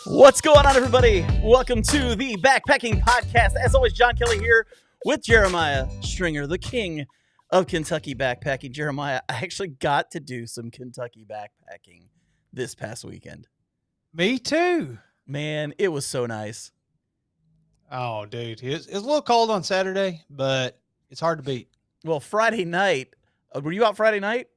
What's going on, everybody? Welcome to the Backpacking Podcast. As always, John Kelly here with Jeremiah Stringer, the king of Kentucky backpacking. Jeremiah, I actually got to do some Kentucky backpacking this past weekend. Me too. Man, it was so nice. Oh, dude. It's a little cold on Saturday, but it's hard to beat. Well, Friday night, were you out Friday night?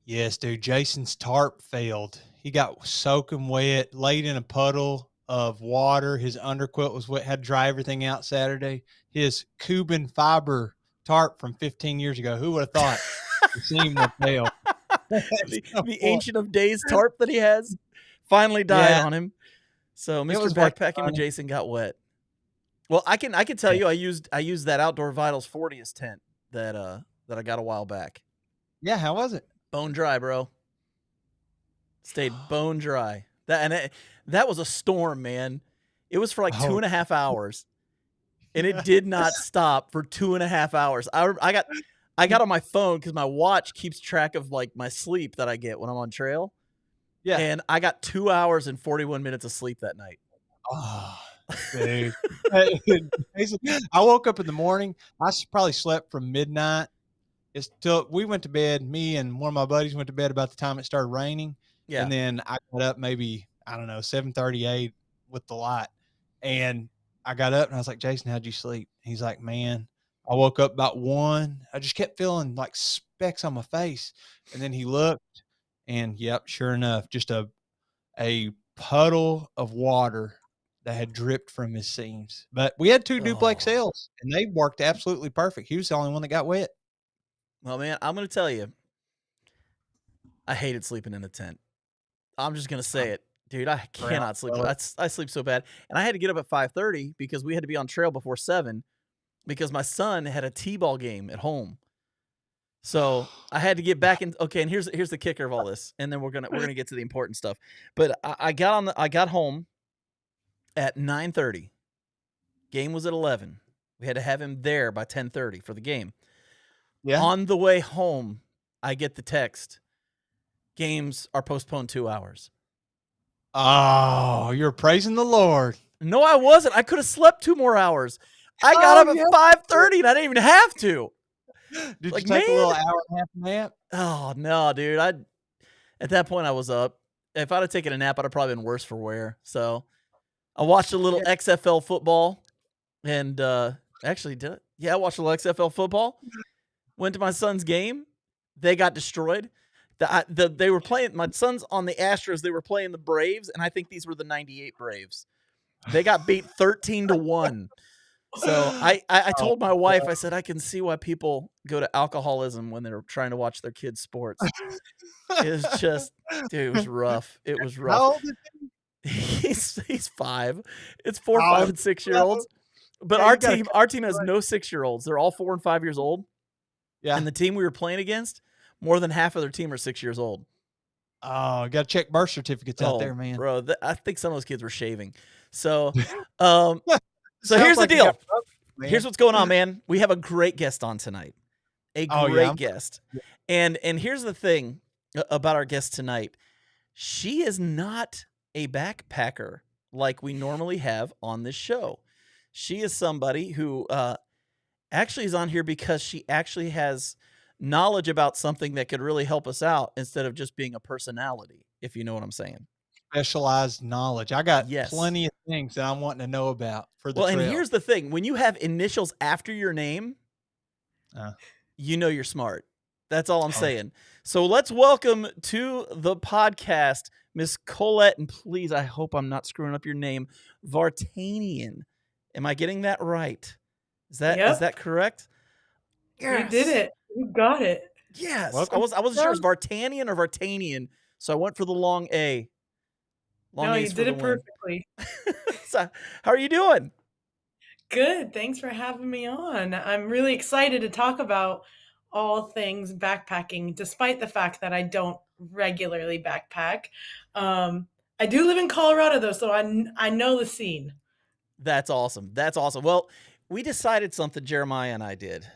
Yes, dude. Jason's tarp failed. He got soaking wet, laid in a puddle of water. His underquilt was wet, had to dry everything out Saturday. His Cuban fiber tarp from 15 years ago. Who would have thought the seam would fail? The Ancient of Days tarp that he has finally died on him. So Mr. Backpacking with Jason got wet. Well, I can tell you I used that Outdoor Vitals 40th tent that I got a while back. Yeah, how was it? Bone dry, bro. Stayed bone dry. That was a storm, man. It was for like 2.5 hours, and it did not stop for 2.5 hours. I got on my phone because my watch keeps track of like my sleep that I get when I'm on trail. Yeah, and I got 2 hours and 41 minutes of sleep that night. Oh, dude. I woke up in the morning. I probably slept from midnight. It's till we went to bed. Me and one of my buddies went to bed about the time it started raining. Yeah. And then I got up maybe, I don't know, 7:38 with the light. And I got up and I was like, Jason, how'd you sleep? He's like, man, I woke up about 1. I just kept feeling like specks on my face. And then he looked and yep, sure enough, just a puddle of water that had dripped from his seams. But we had 2 duplex sails and they worked absolutely perfect. He was the only one that got wet. Well, man, I'm going to tell you, I hated sleeping in a tent. I'm just going to say it. Dude, I cannot sleep. I sleep so bad. And I had to get up at 5:30 because we had to be on trail before 7 because my son had a t-ball game at home. So I had to get back in. Okay, and here's the kicker of all this. And then we're gonna get to the important stuff. But I got home at 9:30. Game was at 11. We had to have him there by 10:30 for the game. Yeah. On the way home, I get the text. Games are postponed 2 hours. Oh, you're praising the Lord. No, I wasn't. I could have slept 2 more hours. I got up at 5:30 and I didn't even have to. Did you take a little hour and a half nap? Oh, no, dude. At that point, I was up. If I'd have taken a nap, I'd have probably been worse for wear. So I watched a little XFL football and actually did it. Yeah, I watched a little XFL football. Went to my son's game. They got destroyed. They were playing. My son's on the Astros. They were playing the Braves, and I think these were the '98 Braves. They got beat 13-1. So I told my wife, I said, I can see why people go to alcoholism when they're trying to watch their kids' sports. It was just, dude, it was rough. It was rough. How old is he? He's 5. It's 4, 5, and 6-year-olds. But our team has no 6-year-olds. They're all 4 and 5 years old. Yeah. And the team we were playing against, more than half of their team are 6 years old. Oh, got to check birth certificates out there, man. Bro, I think some of those kids were shaving. So, so here's the deal. Here's what's going on, man. We have a great guest on tonight. A great guest. And here's the thing about our guest tonight. She is not a backpacker like we normally have on this show. She is somebody who actually is on here because she actually has knowledge about something that could really help us out instead of just being a personality, if you know what I'm saying. Specialized knowledge. I got plenty of things that I'm wanting to know about for the trail. And here's the thing. When you have initials after your name, you know you're smart. That's all I'm saying. So let's welcome to the podcast, Miss Colette, and please, I hope I'm not screwing up your name, Vartanian. Am I getting that right? Is that correct? Yes. You did it. You got it. Yes. Welcome. I wasn't sure it was Vartanian or Vartanian, so I went for the long A. No, you did it perfectly. So, how are you doing? Good. Thanks for having me on. I'm really excited to talk about all things backpacking, despite the fact that I don't regularly backpack. I do live in Colorado, though, so I know the scene. That's awesome. That's awesome. Well, we decided something, Jeremiah and I did.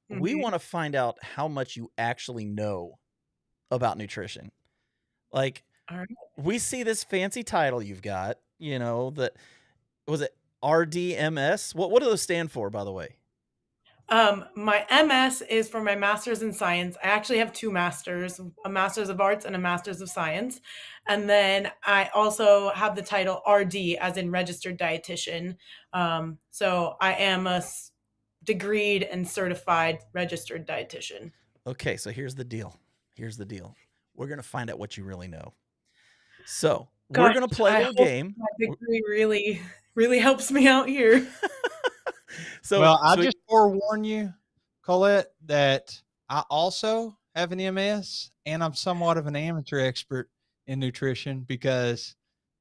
We want to find out how much you actually know about nutrition. Like, All right. we see this fancy title you've got, that was it RDMS? What do those stand for, by the way? My MS is for my master's in science. I actually have 2 masters, a master's of arts and a master's of science. And then I also have the title RD, as in registered dietitian. So I am a degreed and certified registered dietitian. Okay, so here's the deal. We're going to find out what you really know. So we're Gosh, going to play a I little hope game. my degree really, really helps me out here. Well, I'll just forewarn you, Colette, that I also have an MS and I'm somewhat of an amateur expert in nutrition because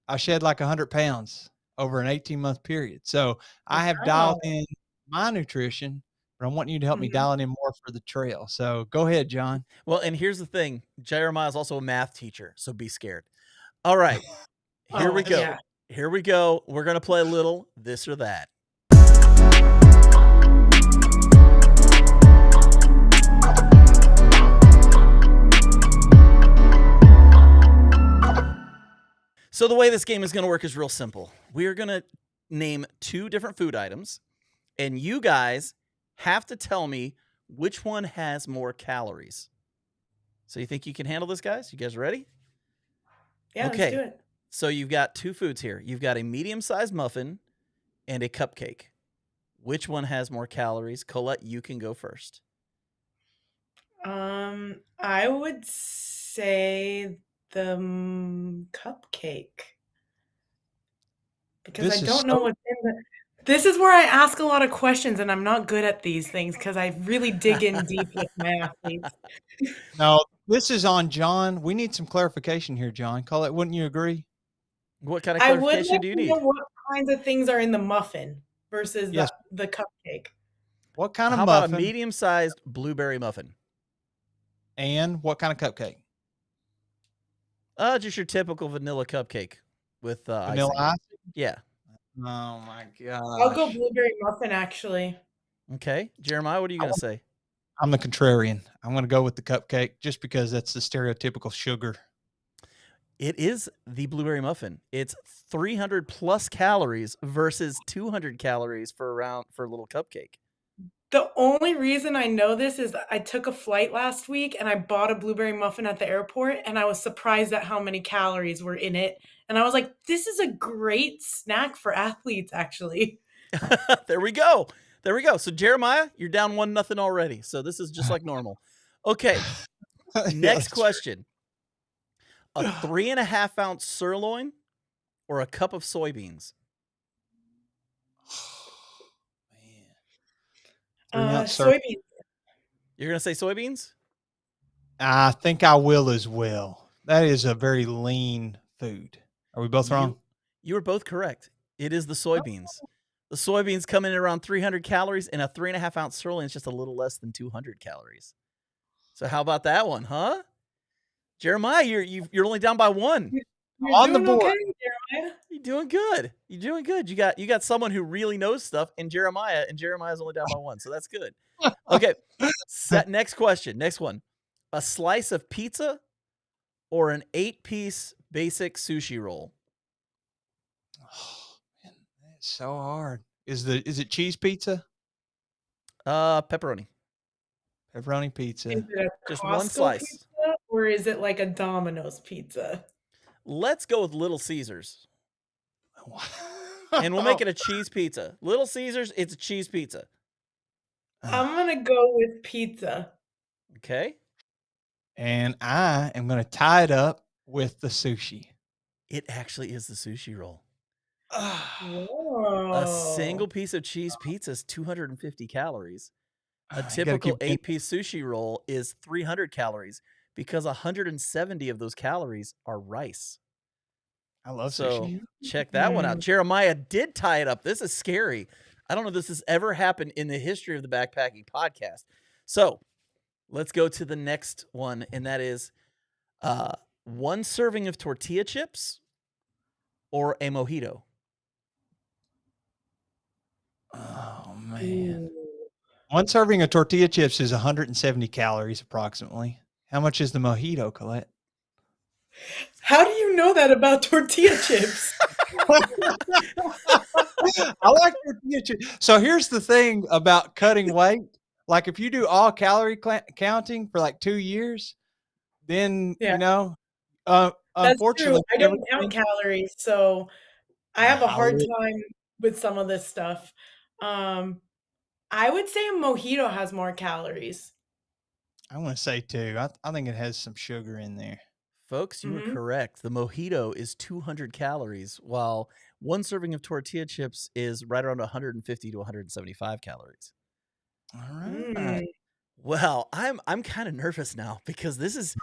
I shed like 100 pounds over an 18-month period. So I have dialed in my nutrition, but I want you to help me dial it in more for the trail. So go ahead, John. Well, and here's the thing. Jeremiah is also a math teacher, so be scared. All right, here we go. Yeah. Here we go. We're going to play a little this or that. So the way this game is going to work is real simple. We are going to name 2 different food items, and you guys have to tell me which one has more calories. So you think you can handle this, guys? You guys ready? Yeah, okay. Let's do it. So you've got 2 foods here. You've got a medium-sized muffin and a cupcake. Which one has more calories? Colette, you can go first. I would say the cupcake. Because I don't know what's in the... This is where I ask a lot of questions, and I'm not good at these things because I really dig in deep with my athletes. No, this is on John. We need some clarification here, John. Colette, wouldn't you agree? What kind of clarification do you need? What kinds of things are in the muffin versus the cupcake? What kind of muffin? How about a medium-sized blueberry muffin? And what kind of cupcake? Just your typical vanilla cupcake with vanilla icing. Yeah. Oh my gosh. I'll go blueberry muffin, actually. Okay. Jeremiah, what are you going to say? I'm the contrarian. I'm going to go with the cupcake just because that's the stereotypical sugar. It is the blueberry muffin. It's 300 plus calories versus 200 calories for a little cupcake. The only reason I know this is I took a flight last week and I bought a blueberry muffin at the airport, and I was surprised at how many calories were in it. And I was like, this is a great snack for athletes, actually. There we go. So Jeremiah, you're down 1-0 already. So this is just like normal. Okay. Next question. A 3.5 ounce sirloin or a cup of soybeans? Soybeans. You're going to say soybeans? I think I will as well. That is a very lean food. Are we both wrong? You were both correct. It is the soybeans. The soybeans come in at around 300 calories, and a 3.5 ounce sirloin is just a little less than 200 calories. So how about that one, huh? Jeremiah, you're only down by 1. You're on the board. Okay, Jeremiah. You're doing good. You got someone who really knows stuff, and Jeremiah's only down by 1, so that's good. Okay. Next question. Next one. A slice of pizza or an 8-piece basic sushi roll? Oh, man, that's so hard. Is it cheese pizza? Pepperoni. Pepperoni pizza. Is it just one slice. Pizza, or is it like a Domino's pizza? Let's go with Little Caesars. And we'll make it a cheese pizza. Little Caesars, it's a cheese pizza. I'm going to go with pizza. Okay. And I am going to tie it up with the sushi. It actually is the sushi roll. Whoa. A single piece of cheese pizza is 250 calories. A typical 8-piece sushi roll is 300 calories because 170 of those calories are rice. I love sushi. Check that one out. Jeremiah did tie it up. This is scary. I don't know if this has ever happened in the history of the Backpacking Podcast. So let's go to the next one, and that is 1 serving of tortilla chips or a mojito. Oh, man. 1 serving of tortilla chips is 170 calories approximately. How much is the mojito, Colette? How do you know that about tortilla chips? I like tortilla chips. So here's the thing about cutting weight. Like if you do all calorie counting for like 2 years, then, Yeah, that's true. unfortunately, I don't count everything. calories, so I have a I hard would time with some of this stuff. Um, I would say a mojito has more calories. I wanna say too. I think it has some sugar in there. Folks, you were Mhm. correct. The mojito is 200 calories, while one serving of tortilla chips is right around 150 to 175 calories. Alright. Mm. Well, I'm kind of nervous now because this is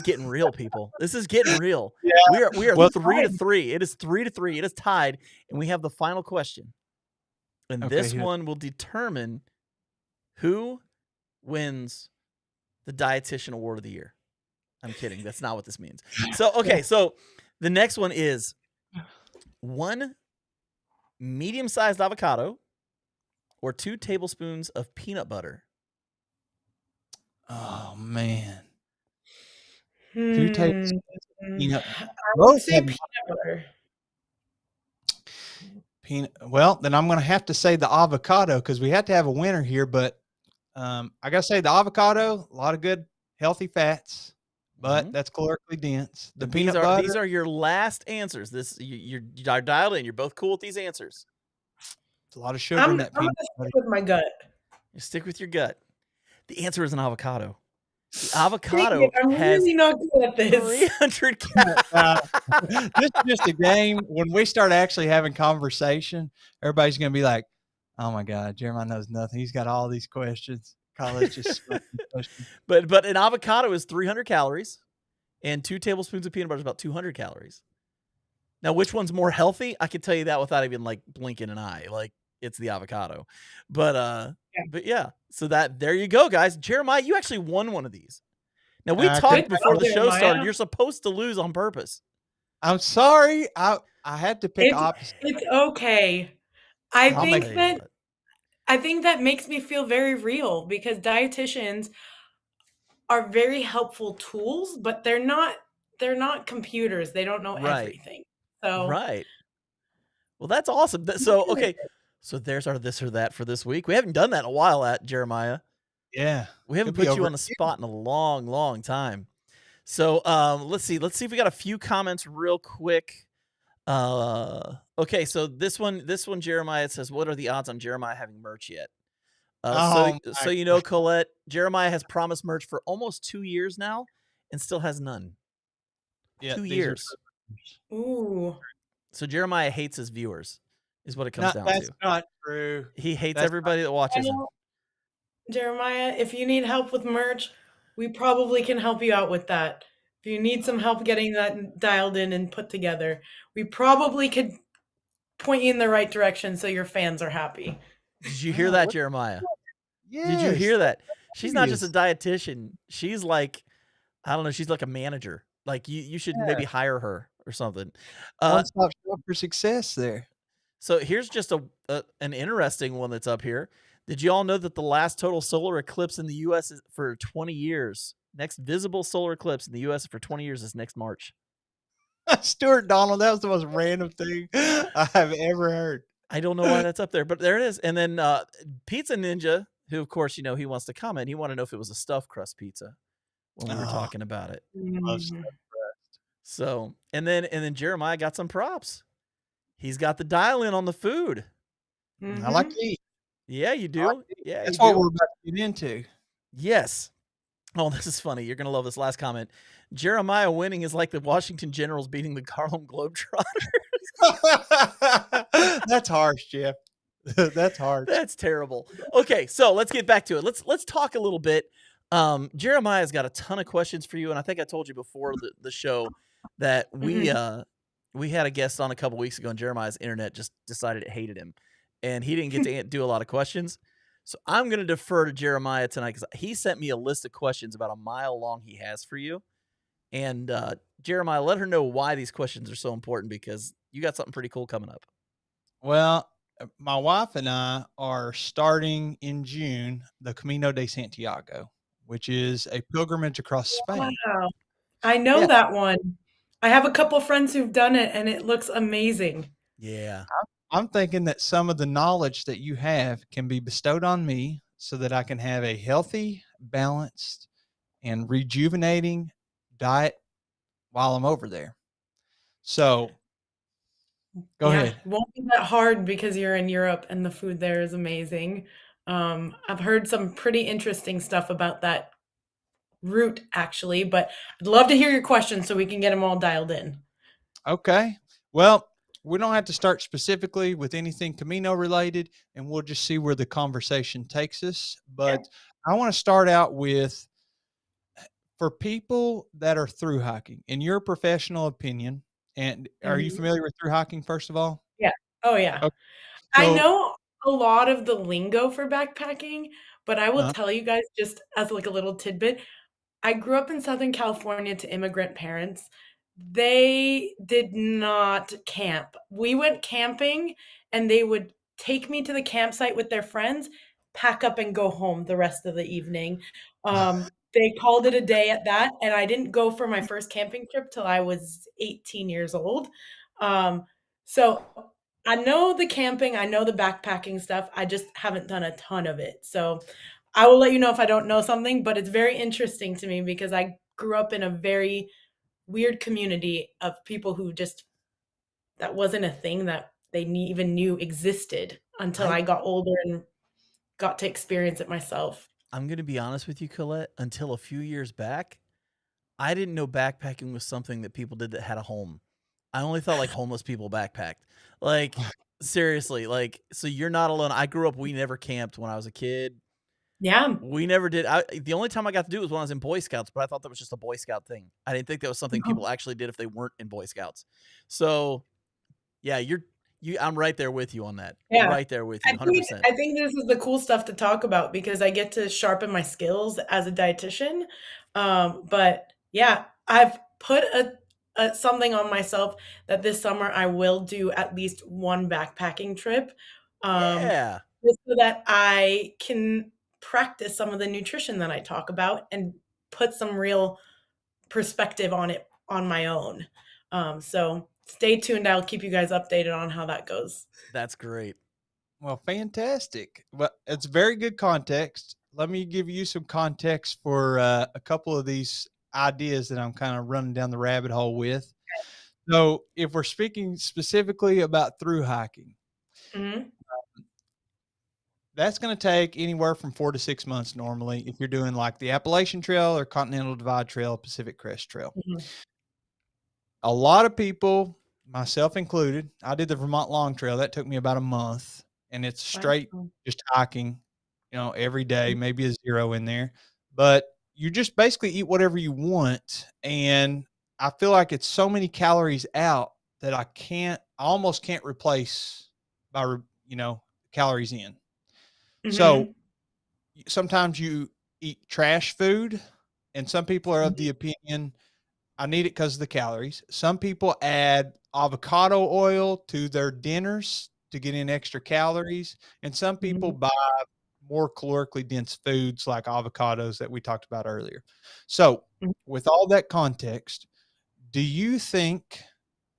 getting real, people. This is getting real. Yeah. We are Well, 3-3. It is 3-3. It is tied, and we have the final question. And okay, this one will determine who wins the Dietitian Award of the Year. I'm kidding. That's not what this means. So, okay, so the next one is 1 medium-sized avocado or 2 tablespoons of peanut butter. Oh, man. 2 Hmm. tablespoons of peanut I would both say have peanut butter. well, then I'm gonna have to say the avocado because we had to have a winner here, but, I gotta say the avocado, a lot of good healthy fats, but Mhm. that's calorically dense. The These peanut are butter, these are your last answers. You are dialed in. You're both cool with these answers. it's a lot of sugar I'm in I'm that gonna peanut butter. stick with my gut. You stick with your gut. The answer is an avocado. The Dang it, avocado I'm has really not good at this. 300 Uh, this is just a game. When we start actually having conversation, everybody's gonna be like, "Oh my god, Jeremiah knows nothing. He's got all these questions. Colette's just smoking questions." but an avocado is 300 calories, and 2 tablespoons of peanut butter is about 200 calories. Now, which one's more healthy? I can tell you that without even like blinking an eye. Like it's the avocado. But Yeah, but yeah. So that there you go, guys. Jeremiah, you actually won one of these. Now we good talked before job, the show started. Jeremiah. You're supposed to lose on purpose. I'm sorry. I had to pick It's opposite. it's okay. I I'll I'll make tell think you that what. I think that makes me feel very real because dietitians are very helpful tools, but they're not computers. They don't know Right. everything. So Right. Well, that's awesome. So okay. So there's our this or that for this week. We haven't done that in a while at Jeremiah. Yeah, We haven't could be put you over. on the spot in a long, long time. So let's see. Let's see if we got a few comments real quick. Okay, so this one, Jeremiah says, "What are the odds on Jeremiah having merch yet?" So Oh so my! you know, Colette, Jeremiah has promised merch for almost 2 years now, and still has none. Yeah, 2 these are. years. ooh. So Jeremiah hates his viewers, is what it comes Not down that's to. not true. He hates That's not. everybody that watches him. Well, Jeremiah, if you need help with merch, we probably can help you out with that. If you need some help getting that dialed in and put together, we probably could point you in the right direction so your fans are happy. Did you hear Wow, that, what? Jeremiah? Did you Yes, hear that's that? She's not just a serious. dietitian. She's like, I don't know, she's like a manager. Like you should Yeah, maybe hire her or something. Uh one-stop shop for success there. so here's just an interesting one that's up here. Did you all know that the last total solar eclipse in the US is for 20 years? Next visible solar eclipse in the US for 20 years is next March. Stuart Donald, that was the most random thing I have ever heard. I don't know why that's up there, but there it is. And then Pizza Ninja, who of course, he wants to comment. He wanted to know if it was a stuffed crust pizza when we were Oh, talking about it. love Mhm. stuff. So, and then Jeremiah got some props. He's got the dial in on the food. I like Mhm. to eat. Yeah, you I like do. to eat. Yeah, you That's what do. we're about to get into. Yes. Oh, this is funny. You're gonna love this last comment. Jeremiah winning is like the Washington Generals beating the Harlem Globetrotters. That's harsh, Jeff. That's harsh. That's terrible. Okay, so let's get back to it. Let's talk a little bit. Jeremiah's got a ton of questions for you, and I think I told you before the show that we Mhm. we had a guest on a couple weeks ago, and Jeremiah's internet just decided it hated him, and he didn't get to do a lot of questions. So I'm going to defer to Jeremiah tonight because he sent me a list of questions about a mile long he has for you. And Jeremiah, let her know why these questions are so important because you got something pretty cool coming up. Well, my wife and I are starting in June the Camino de Santiago, which is a pilgrimage across Spain. Wow. I know Yeah, that one. I have a couple friends who've done it and it looks amazing. Yeah. I'm thinking that some of the knowledge that you have can be bestowed on me so that I can have a healthy, balanced, and rejuvenating diet while I'm over there. So go Yeah, ahead. won't be that hard because you're in Europe and the food there is amazing. I've heard some pretty interesting stuff about that route actually, but I'd love to hear your questions so we can get them all dialed in. Okay. Well, we don't have to start specifically with anything Camino related, and we'll just see where the conversation takes us. Okay. But I want to start out with, for people that are through hiking, in your professional opinion, and are you Mhm. familiar with through hiking, first of all? Yeah. Oh, yeah. Okay. I So, know a lot of the lingo for backpacking, but I will uh, tell you guys just as like a little tidbit, I grew up in Southern California to immigrant parents. They did not camp. We went camping and they would take me to the campsite with their friends, pack up and go home the rest of the evening. They called it a day at that, and I didn't go for my first camping trip till I was 18 years old. So I know the camping, I know the backpacking stuff. I just haven't done a ton of it. So I will let you know if I don't know something, but it's very interesting to me because I grew up in a very weird community of people who just that wasn't a thing that they even knew existed until I I got older and got to experience it myself. I'm gonna be honest with you, Colette. Until a few years back, I didn't know backpacking was something that people did that had a home. I only thought like homeless people backpacked. Like seriously, like so you're not alone. I grew up. We never camped when I was a kid. Yeah. We never did. The only time I got to do it was when I was in Boy Scouts, but I thought that was just a Boy Scout thing. I didn't think that was something people actually did if they weren't in Boy Scouts. So yeah, I'm right there with you on that. Yeah. Right there with I you, hundred think percent. I think this is the cool stuff to talk about because I get to sharpen my skills as a dietitian. But yeah, I've put a something on myself that this summer I will do at least one backpacking trip, um, Yeah, just so that I can practice some of the nutrition that I talk about and put some real perspective on it on my own. So stay tuned. I'll keep you guys updated on how that goes. that's great. well, fantastic. Well, it's very good context. Let me give you some context for a couple of these ideas that I'm kind of running down the rabbit hole with. So, if we're speaking specifically about through hiking, Mhm, that's going to take anywhere from 4 to 6 months normally if you're doing like the Appalachian Trail or Continental Divide Trail, Pacific Crest Trail. mhm. A lot of people, myself included, I did the Vermont Long Trail. That took me about a month, and it's straight Wow. just hiking, every day, maybe a zero in there. But you just basically eat whatever you want. And I feel like it's so many calories out that I almost can't replace by, calories in. So Mhm, sometimes you eat trash food, and some people are of mhm, the opinion I need it because of the calories. Some people add avocado oil to their dinners to get in extra calories, and some people mhm. buy more calorically dense foods like avocados that we talked about earlier. So, Mhm. with all that context, do you think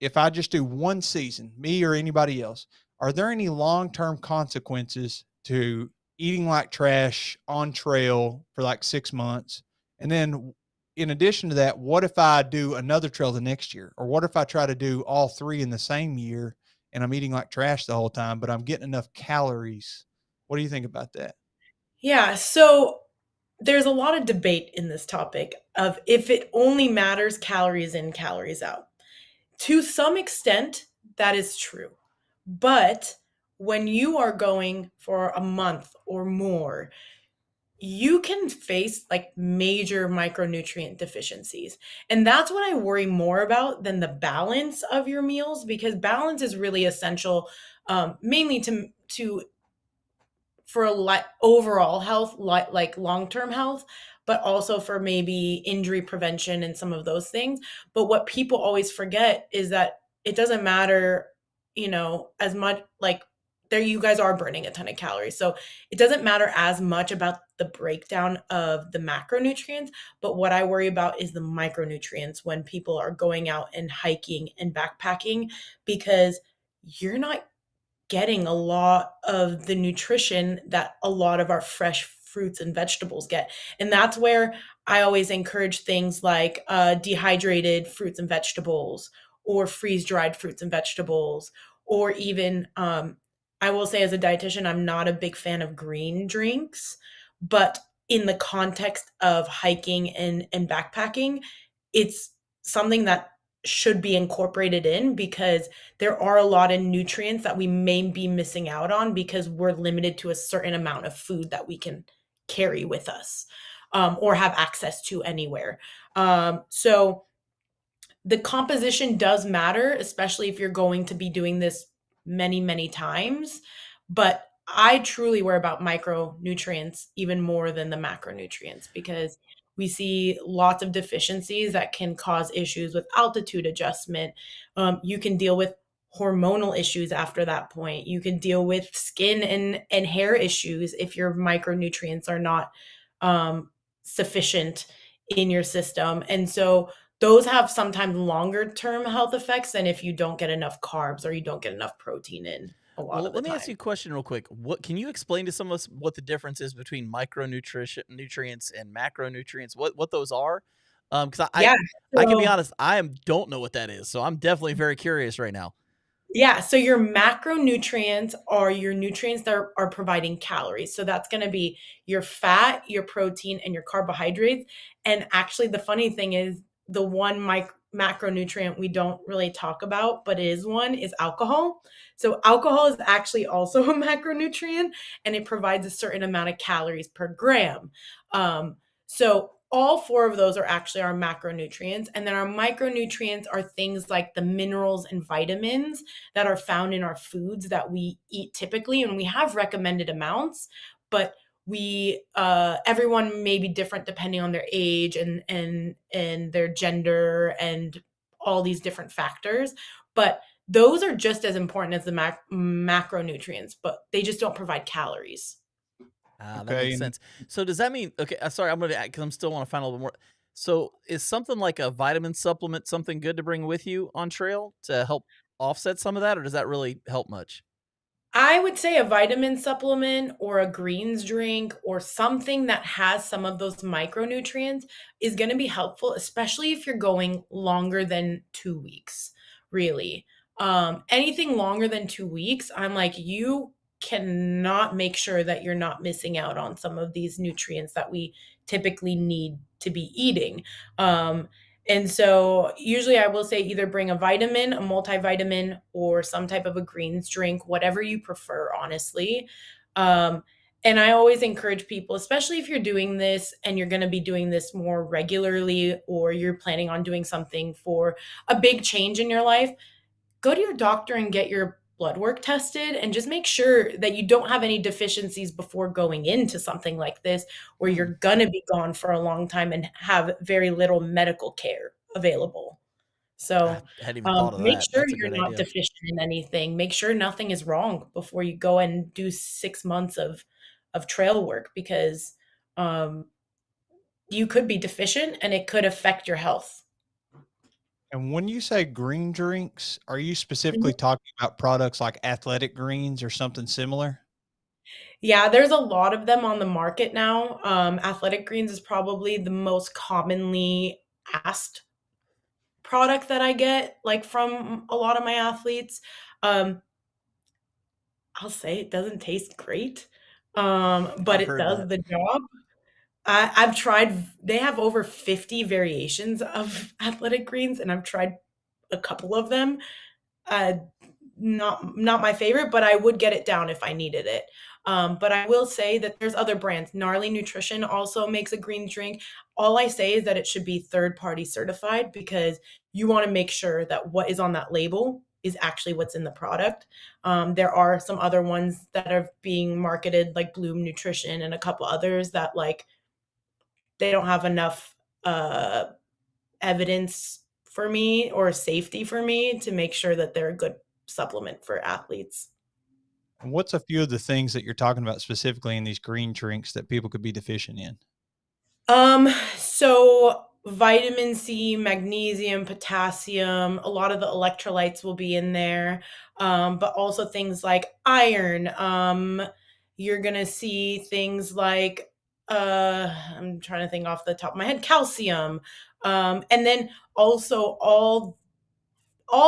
if I just do one season, me or anybody else, are there any long-term consequences to eating like trash on trail for like 6 months? And then in addition to that, what if I do another trail the next year? Or what if I try to do all three in the same year and I'm eating like trash the whole time, but I'm getting enough calories? What do you think about that? Yeah, so there's a lot of debate in this topic of if it only matters calories in, calories out. To some extent, that is true. But when you are going for a month or more, you can face like major micronutrient deficiencies. And that's what I worry more about than the balance of your meals because balance is really essential mainly to for overall health, like long-term health, but also for maybe injury prevention and some of those things. But what people always forget is that it doesn't matter, as much like there you guys are burning a ton of calories. So it doesn't matter as much about the breakdown of the macronutrients, but what I worry about is the micronutrients when people are going out and hiking and backpacking, because you're not getting a lot of the nutrition that a lot of our fresh fruits and vegetables get. And that's where I always encourage things like dehydrated fruits and vegetables, or freeze dried fruits and vegetables, or even, I will say as a dietitian, I'm not a big fan of green drinks, but in the context of hiking and backpacking, it's something that should be incorporated in, because there are a lot of nutrients that we may be missing out on because we're limited to a certain amount of food that we can carry with us, or have access to anywhere. So the composition does matter, especially if you're going to be doing this many, many times. But I truly worry about micronutrients even more than the macronutrients, because we see lots of deficiencies that can cause issues with altitude adjustment. You can deal with hormonal issues after that point. You can deal with skin and hair issues if your micronutrients are not sufficient in your system. And so those have sometimes longer term health effects than if you don't get enough carbs or you don't get enough protein in a lot Well, of the let me ask you time. a question real quick. What can you explain to some of us what the difference is between micronutrition nutrients and macronutrients? What those are? Because Yeah. I can be So honest, don't know what that is. So I'm definitely very curious right now. yeah, so your macronutrients are your nutrients that are providing calories. So that's going to be your fat, your protein, and your carbohydrates. And actually, the funny thing is, the one macronutrient we don't really talk about, but is one, is alcohol. So alcohol is actually also a macronutrient, and it provides a certain amount of calories per gram. So all four of those are actually our macronutrients. And then our micronutrients are things like the minerals and vitamins that are found in our foods that we eat typically, and we have recommended amounts, but we everyone may be different depending on their age and their gender and all these different factors, but those are just as important as the macronutrients, but they just don't provide calories. Ah, that Okay. makes And sense. So does that mean okay? Sorry, I'm gonna because I'm still want to find a little more. So is something like a vitamin supplement something good to bring with you on trail to help offset some of that, or does that really help much? I would say a vitamin supplement or a greens drink or something that has some of those micronutrients is going to be helpful, especially if you're going longer than 2 weeks, really. Anything longer than 2 weeks, I'm like, you cannot make sure that you're not missing out on some of these nutrients that we typically need to be eating. Um, and so usually I will say either bring a vitamin, a multivitamin, or some type of a greens drink, whatever you prefer, honestly. Um, and I always encourage people, especially if you're doing this and you're going to be doing this more regularly, or you're planning on doing something for a big change in your life, go to your doctor and get your blood work tested and just make sure that you don't have any deficiencies before going into something like this, where Hmm. you're going to be gone for a long time and have very little medical care available. I So hadn't even thought of make that. sure That's a you're great not idea. deficient in anything. Make sure nothing is wrong before you go and do 6 months of trail work, because um, you could be deficient and it could affect your health. and when you say green drinks, are you specifically talking about products like athletic greens or something similar? Yeah, there's a lot of them on the market now. Athletic Greens is probably the most commonly asked product that I get, like, from a lot of my athletes. Um, I'll say it doesn't taste great, but I've it heard does that. the job. I've tried they have over 50 variations of Athletic Greens, and I've tried a couple of them. Uh, not my favorite, but I would get it down if I needed it. But I will say that there's other brands. Gnarly Nutrition also makes a green drink. All I say is that it should be third party certified, because you want to make sure that what is on that label is actually what's in the product. There are some other ones that are being marketed, like Bloom Nutrition and a couple others, that like they don't have enough uh, evidence for me or safety for me to make sure that they're a good supplement for athletes. And what's a few of the things that you're talking about specifically in these green drinks that people could be deficient in? So vitamin C, magnesium, potassium, a lot of the electrolytes will be in there. But also things like iron. You're gonna see things like I'm trying to think off the top of my head, calcium. And then also all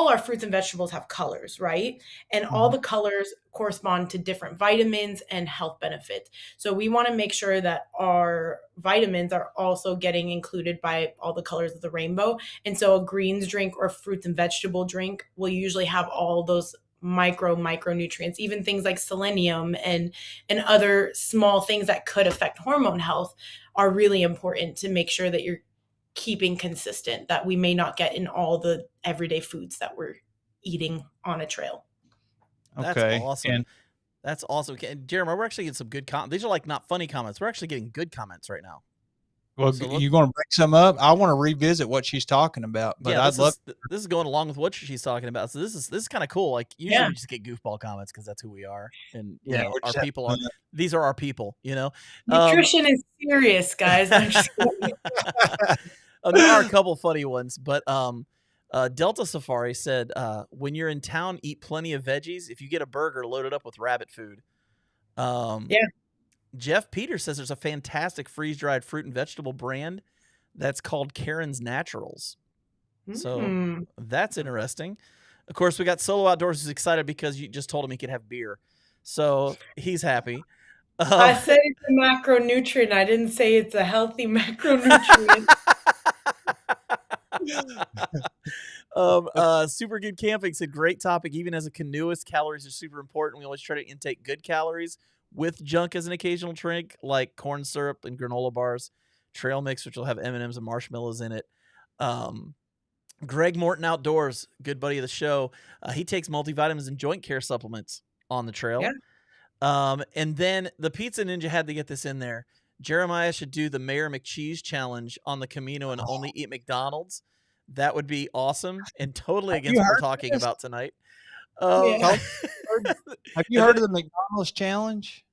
our fruits and vegetables have colors, right? And all Mhm. the colors correspond to different vitamins and health benefits. So we want to make sure that our vitamins are also getting included by all the colors of the rainbow. And so a greens drink or fruits and vegetable drink will usually have all those micronutrients, even things like selenium and other small things that could affect hormone health are really important to make sure that you're keeping consistent that we may not get in all the everyday foods that we're eating on a trail. That's Okay. awesome. And That's awesome. Jeremy, we're actually getting some good comments. These are like not funny comments. We're actually getting good comments right now. well, So you going to bring some up? I want to revisit what she's talking about, but yeah, I'd love. this is going along with what she's talking about. So this is kind of cool. Like usually Yeah. we just get goofball comments because that's who we are, and Yeah, know we're our just having people are. fun. These are our people. You know, Nutrition is serious, guys. I'm just kidding. there are a couple funny ones, but Delta Safari said, when you're in town, eat plenty of veggies. If you get a burger, load it up with rabbit food. Yeah. Jeff Peters says there's a fantastic freeze-dried fruit and vegetable brand that's called Karen's Naturals. So Mm. that's interesting. Of course, we got Solo Outdoors who's excited because you just told him he could have beer. So he's happy. I said it's a macronutrient. I didn't say it's a healthy macronutrient. Super Good Camping said, great topic. Even as a canoeist, calories are super important. We always try to intake good calories with junk as an occasional drink, like corn syrup and granola bars, trail mix, which will have M&Ms and marshmallows in it. Greg Morton Outdoors, good buddy of the show. He takes multivitamins and joint care supplements on the trail. Yeah. And then the Pizza Ninja had to get this in there. Jeremiah should do the Mayor McCheese challenge on the Camino and only eat McDonald's. That would be awesome and totally against what we're talking about tonight. Yeah. Have you heard of the McDonald's challenge?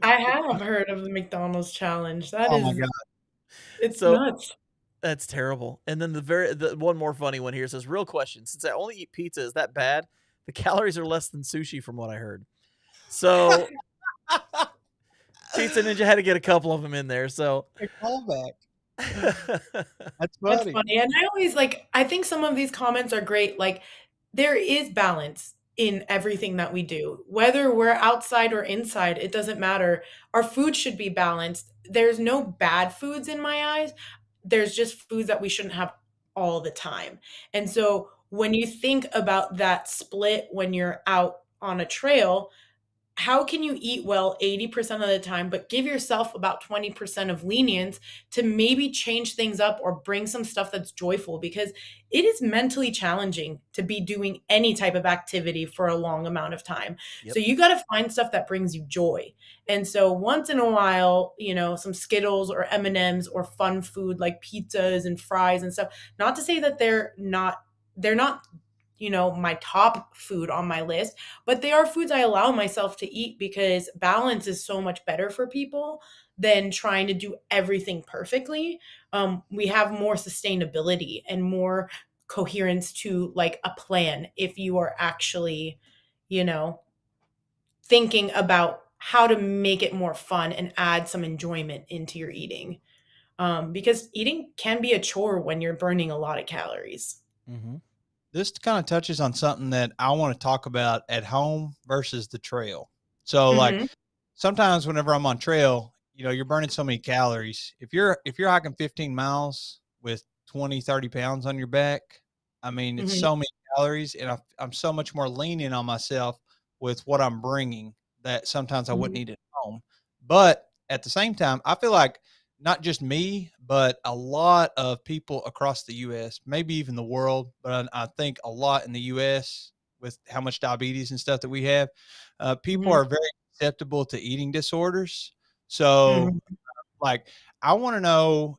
I have heard of the McDonald's challenge. That Oh is, my God. it's So- nuts. That's terrible. And then the one more funny one here says, real question. Since I only eat pizza, is that bad? The calories are less than sushi from what I heard. So Pizza Ninja had to get a couple of them in there. So A callback. That's That's funny. funny. And I always I think some of these comments are great. Like, there is balance in everything that we do. Whether we're outside or inside, it doesn't matter. Our food should be balanced. There's no bad foods in my eyes. There's just foods that we shouldn't have all the time. And so when you think about that split when you're out on a trail, how can you eat well 80% of the time, but give yourself about 20% of lenience to maybe change things up or bring some stuff that's joyful? Because it is mentally challenging to be doing any type of activity for a long amount of time. Yep. So you got to find stuff that brings you joy. And so once in a while, some Skittles or M&Ms or fun food like pizzas and fries and stuff, not to say that they're not my top food on my list, but they are foods I allow myself to eat because balance is so much better for people than trying to do everything perfectly. We have more sustainability and more coherence to a plan if you are actually, thinking about how to make it more fun and add some enjoyment into your eating. Because eating can be a chore when you're burning a lot of calories. Mm-hmm. This kind of touches on something that I want to talk about at home versus the trail. So like sometimes whenever I'm on trail, you're burning so many calories. If you're hiking 15 miles with 20, 30 pounds on your back, I mean, it's so many calories, and I'm so much more lenient on myself with what I'm bringing that sometimes I wouldn't eat at home. But at the same time, I feel like not just me, but a lot of people across the U.S., maybe even the world, but I think a lot in the U.S. with how much diabetes and stuff that we have, people are very susceptible to eating disorders. So, I want to know,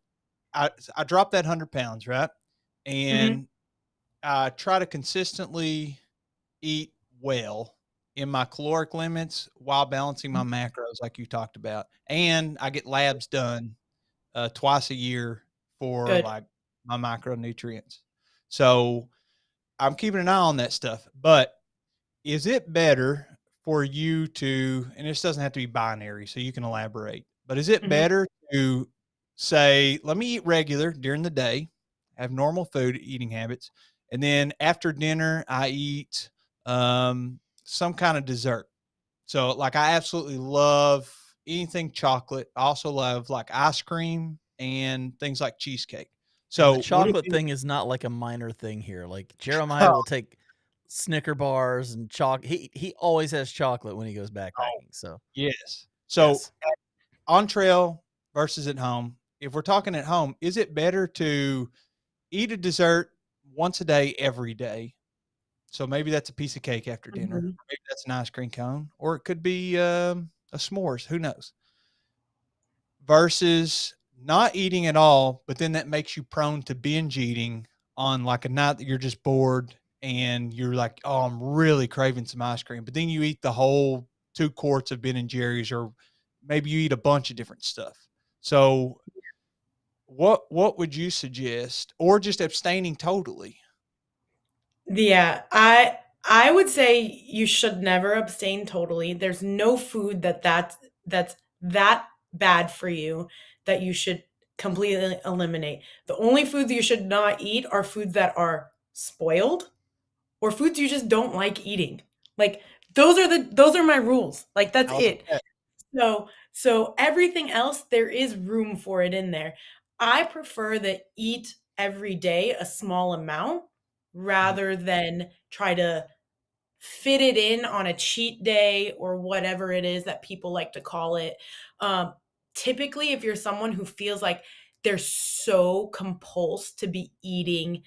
I dropped that 100 pounds, right? And I try to consistently eat well. in my caloric limits while balancing my macros, like you talked about. And I get labs done twice a year for Good. like my micronutrients. So I'm keeping an eye on that stuff. But is it better for you to, and this doesn't have to be binary, so you can elaborate, but is it Mhm. better to say, let me eat regular during the day, have normal food eating habits, and then after dinner, I eat some kind of dessert? So, like, I absolutely love anything chocolate. I also love like ice cream and things like cheesecake. And the So, what if chocolate you, thing is not like a minor thing here. Like Jeremiah will take Snicker bars and he always has chocolate when he goes oh, backpacking. So yes. So, yes. on trail versus at home, if we're talking at home, is it better to eat a dessert once a day every day? So maybe that's a piece of cake after dinner. Mhm. Maybe that's an ice cream cone, or it could be a s'mores. Who knows? Versus not eating at all, but then that makes you prone to binge eating on like a night that you're just bored and you're like, oh, I'm really craving some ice cream. But then you eat the whole 2 quarts of Ben and Jerry's, or maybe you eat a bunch of different stuff. So what would you suggest, or just abstaining totally? Yeah, I would say you should never abstain totally. There's no food that's that bad for you that you should completely eliminate. The only foods you should not eat are foods that are spoiled or foods you just don't like eating. Like those are my rules. Like that's I'll it. bet. So everything else, there is room for it in there. I prefer that eat every day a small amount Mhm, rather than try to fit it in on a cheat day or whatever it is that people like to call it. Um, Typically, if you're someone who feels like they're so compulsed to be eating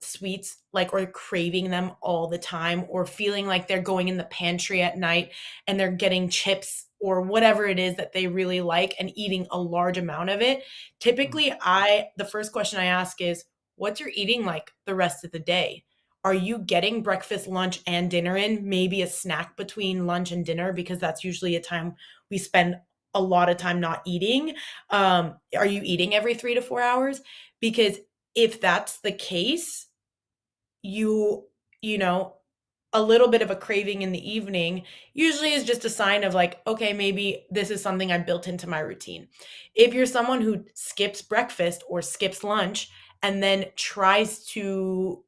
sweets, like, or craving them all the time, or feeling like they're going in the pantry at night and they're getting chips or whatever it is that they really like and eating a large amount of it. mhm, Typically, I the first question I ask is, what's your eating like the rest of the day? Are you getting breakfast, lunch, and dinner in? Maybe a snack between lunch and dinner, because that's usually a time we spend a lot of time not eating. Are you eating every 3 to 4 hours? Because if that's the case, you you know, a little bit of a craving in the evening usually is just a sign of like, okay, maybe this is something I built into my routine. If you're someone who skips breakfast or skips lunch and then tries to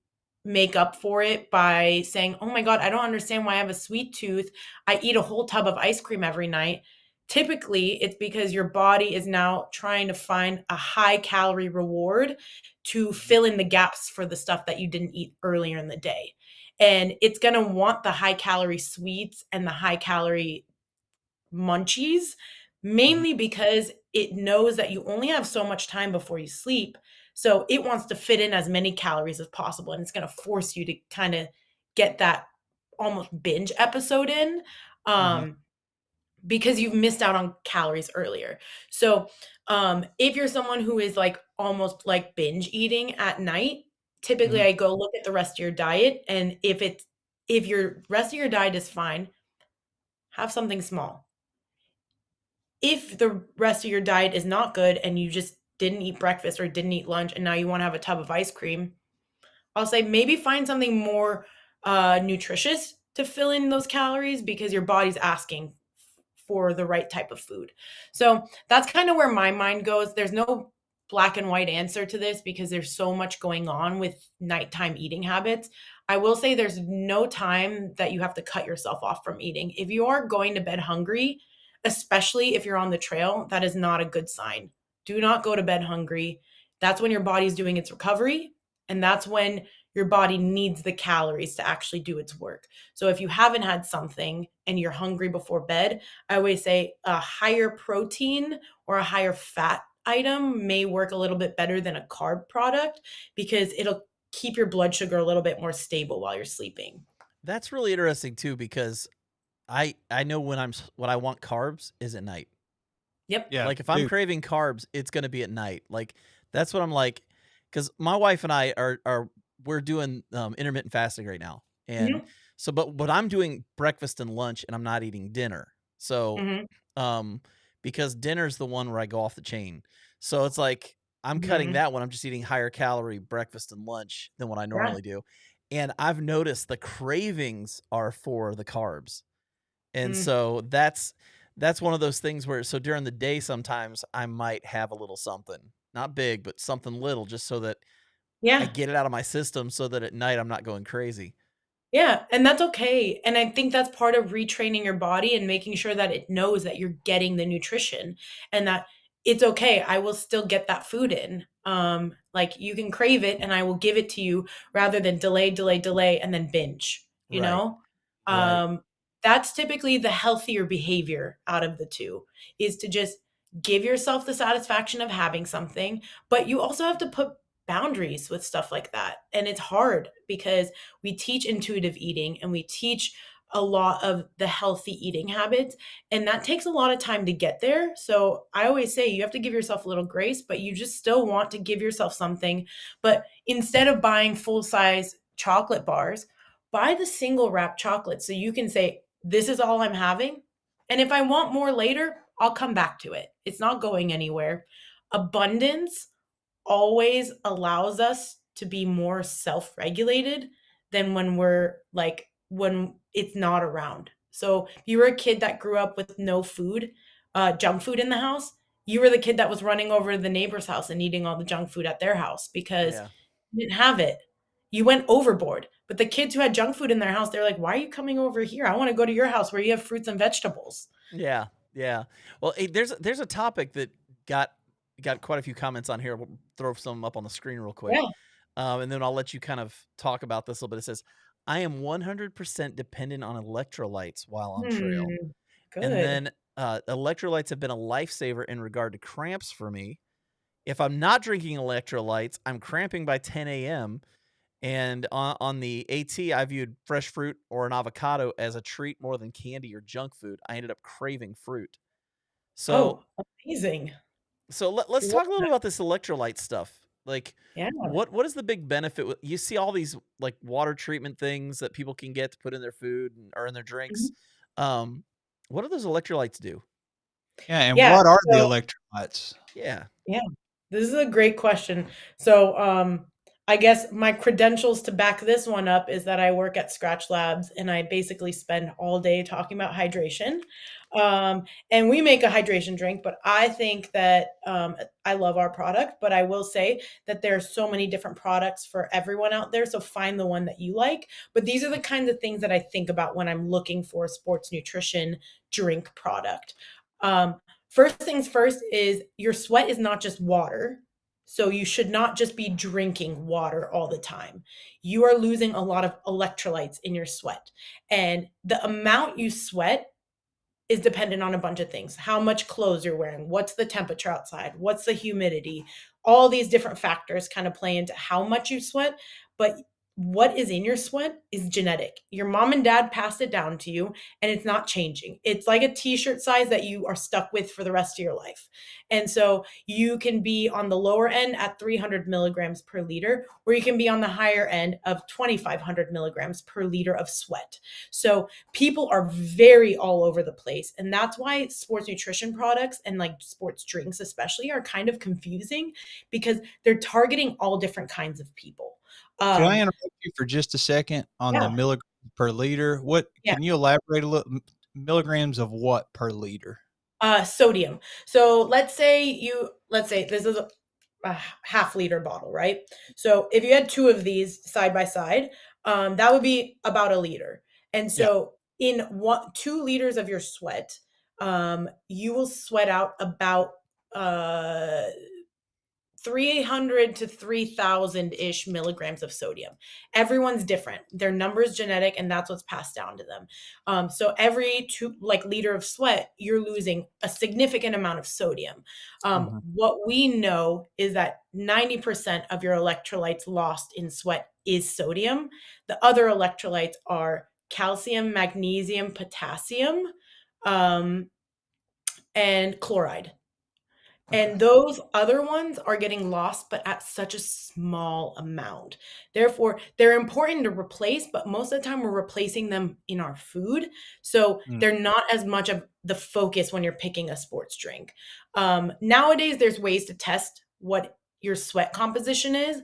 make up for it by saying, "Oh my god, I don't understand why I have a sweet tooth. I eat a whole tub of ice cream every night." Typically, it's because your body is now trying to find a high calorie reward to mhm, fill in the gaps for the stuff that you didn't eat earlier in the day. And it's going to want the high calorie sweets and the high calorie munchies, mhm, mainly because it knows that you only have so much time before you sleep. So it wants to fit in as many calories as possible. And it's going to force you to kind of get that almost binge episode in. mhm, Um, because you've missed out on calories earlier. So, if you're someone who is like almost like binge eating at night, typically mhm, I go look at the rest of your diet. And if your rest of your diet is fine, have something small. If the rest of your diet is not good and you just didn't eat breakfast or didn't eat lunch and now you want to have a tub of ice cream, I'll say maybe find something more nutritious to fill in those calories because your body's asking for the right type of food. So that's kind of where my mind goes. There's no black and white answer to this because there's so much going on with nighttime eating habits. I will say there's no time that you have to cut yourself off from eating. If you are going to bed hungry, especially if you're on the trail, that is not a good sign. Do not go to bed hungry. That's when your body's doing its recovery. And that's when your body needs the calories to actually do its work. So if you haven't had something and you're hungry before bed, I always say a higher protein or a higher fat item may work a little bit better than a carb product because it'll keep your blood sugar a little bit more stable while you're sleeping. That's really interesting too because I know when I want carbs is at night. Yep. yeah, Like if I'm dude. craving carbs, it's gonna be at night. Like that's what I'm like, because my wife and I are we're doing intermittent fasting right now, and Mhm. So, but I'm doing breakfast and lunch, and I'm not eating dinner. So, Mhm. um, because dinner's the one where I go off the chain. So it's like I'm cutting Mhm. that when I'm just eating higher calorie breakfast and lunch than what I Yeah. normally do. And I've noticed the cravings are for the carbs. And Mm. so that's one of those things where so during the day sometimes I might have a little something. Not big, but something little just so that I Yeah. get it out of my system so that at night I'm not going crazy. Yeah, and that's okay, and I think that's part of retraining your body and making sure that it knows that you're getting the nutrition and that it's okay, I will still get that food in. Like, you can crave it, and I will give it to you rather than delay, delay, delay, and then binge, you Right. know? Right. Um, that's typically the healthier behavior out of the 2, is to just give yourself the satisfaction of having something, but you also have to put boundaries with stuff like that, and it's hard because we teach intuitive eating and we teach a lot of the healthy eating habits, and that takes a lot of time to get there. So I always say you have to give yourself a little grace, but you just still want to give yourself something. But instead of buying full size chocolate bars, buy the single wrap chocolate so you can say, this is all I'm having. And if I want more later, I'll come back to it. It's not going anywhere. Abundance always allows us to be more self-regulated than when it's not around. So if you were a kid that grew up with no food, junk food in the house, you were the kid that was running over to the neighbor's house and eating all the junk food at their house because Yeah. you didn't have it. You went overboard. But the kids who had junk food in their house, they're like, why are you coming over here? I want to go to your house where you have fruits and vegetables. Yeah, yeah. Well, there's a topic that got quite a few comments on here. We'll throw some up on the screen real quick, Yeah. and then I'll let you kind of talk about this a little bit. It says, "I am 100% dependent on electrolytes while on trail," Hmm. and Good. then electrolytes have been a lifesaver in regard to cramps for me. If I'm not drinking electrolytes, I'm cramping by 10 a.m. And on the AT, I viewed fresh fruit or an avocado as a treat more than candy or junk food. I ended up craving fruit. So Oh, amazing. let's You're wel talk a little about this electrolyte stuff. Like, Yeah. what is the big benefit? You see all these like water treatment things that people can get to put in their food or in their drinks. Mhm. Um, what do those electrolytes do? Yeah, and Yeah, what are the so electrolytes? Yeah, yeah, this is a great question. So, I guess my credentials to back this one up is that I work at Skratch Labs and I basically spend all day talking about hydration. And we make a hydration drink, but I think that I love our product, but I will say that there are so many different products for everyone out there. So find the one that you like. But these are the kinds of things that I think about when I'm looking for a sports nutrition drink product. First things first is your sweat is not just water. So you should not just be drinking water all the time. You are losing a lot of electrolytes in your sweat. And the amount you sweat is dependent on a bunch of things. How much clothes you're wearing, what's the temperature outside, what's the humidity. All these different factors kind of play into how much you sweat, but what is in your sweat is genetic. Your mom and dad passed it down to you and it's not changing. It's like a t-shirt size that you are stuck with for the rest of your life. And so you can be on the lower end at 300 milligrams per liter, or you can be on the higher end of 2,500 milligrams per liter of sweat. So people are very all over the place. And that's why sports nutrition products and like sports drinks, especially, are kind of confusing because they're targeting all different kinds of people. Could I Um, interrupt you for just a second on the yeah, milligrams per liter? What yeah. can you elaborate a little? Milligrams of what per liter? Sodium. So let's say this is a half liter bottle, right? So if you had two of these side by side, that would be about a liter. And Yeah. so in 2 liters of your sweat, you will sweat out about uh 300 to 3,000 ish milligrams of sodium. Everyone's different. Their number is genetic, and that's what's passed down to them. So every liter of sweat, you're losing a significant amount of sodium. Mhm. What we know is that 90% of your electrolytes lost in sweat is sodium. The other electrolytes are calcium, magnesium, potassium, um, and chloride. And those other ones are getting lost, but at such a small amount. Therefore, they're important to replace, but most of the time we're replacing them in our food. So Mm. they're not as much of the focus when you're picking a sports drink. Nowadays, there's ways to test what your sweat composition is.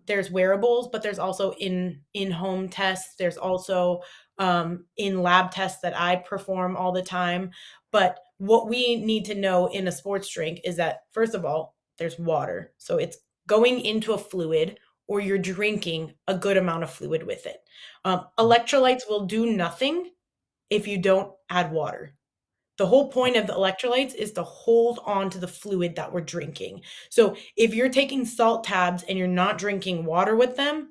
There's wearables, but there's also in-home tests. There's also in lab tests that I perform all the time. But what we need to know in a sports drink is that, first of all, there's water. So it's going into a fluid, or you're drinking a good amount of fluid with it. Electrolytes will do nothing if you don't add water. The whole point of the electrolytes is to hold on to the fluid that we're drinking. So if you're taking salt tabs and you're not drinking water with them,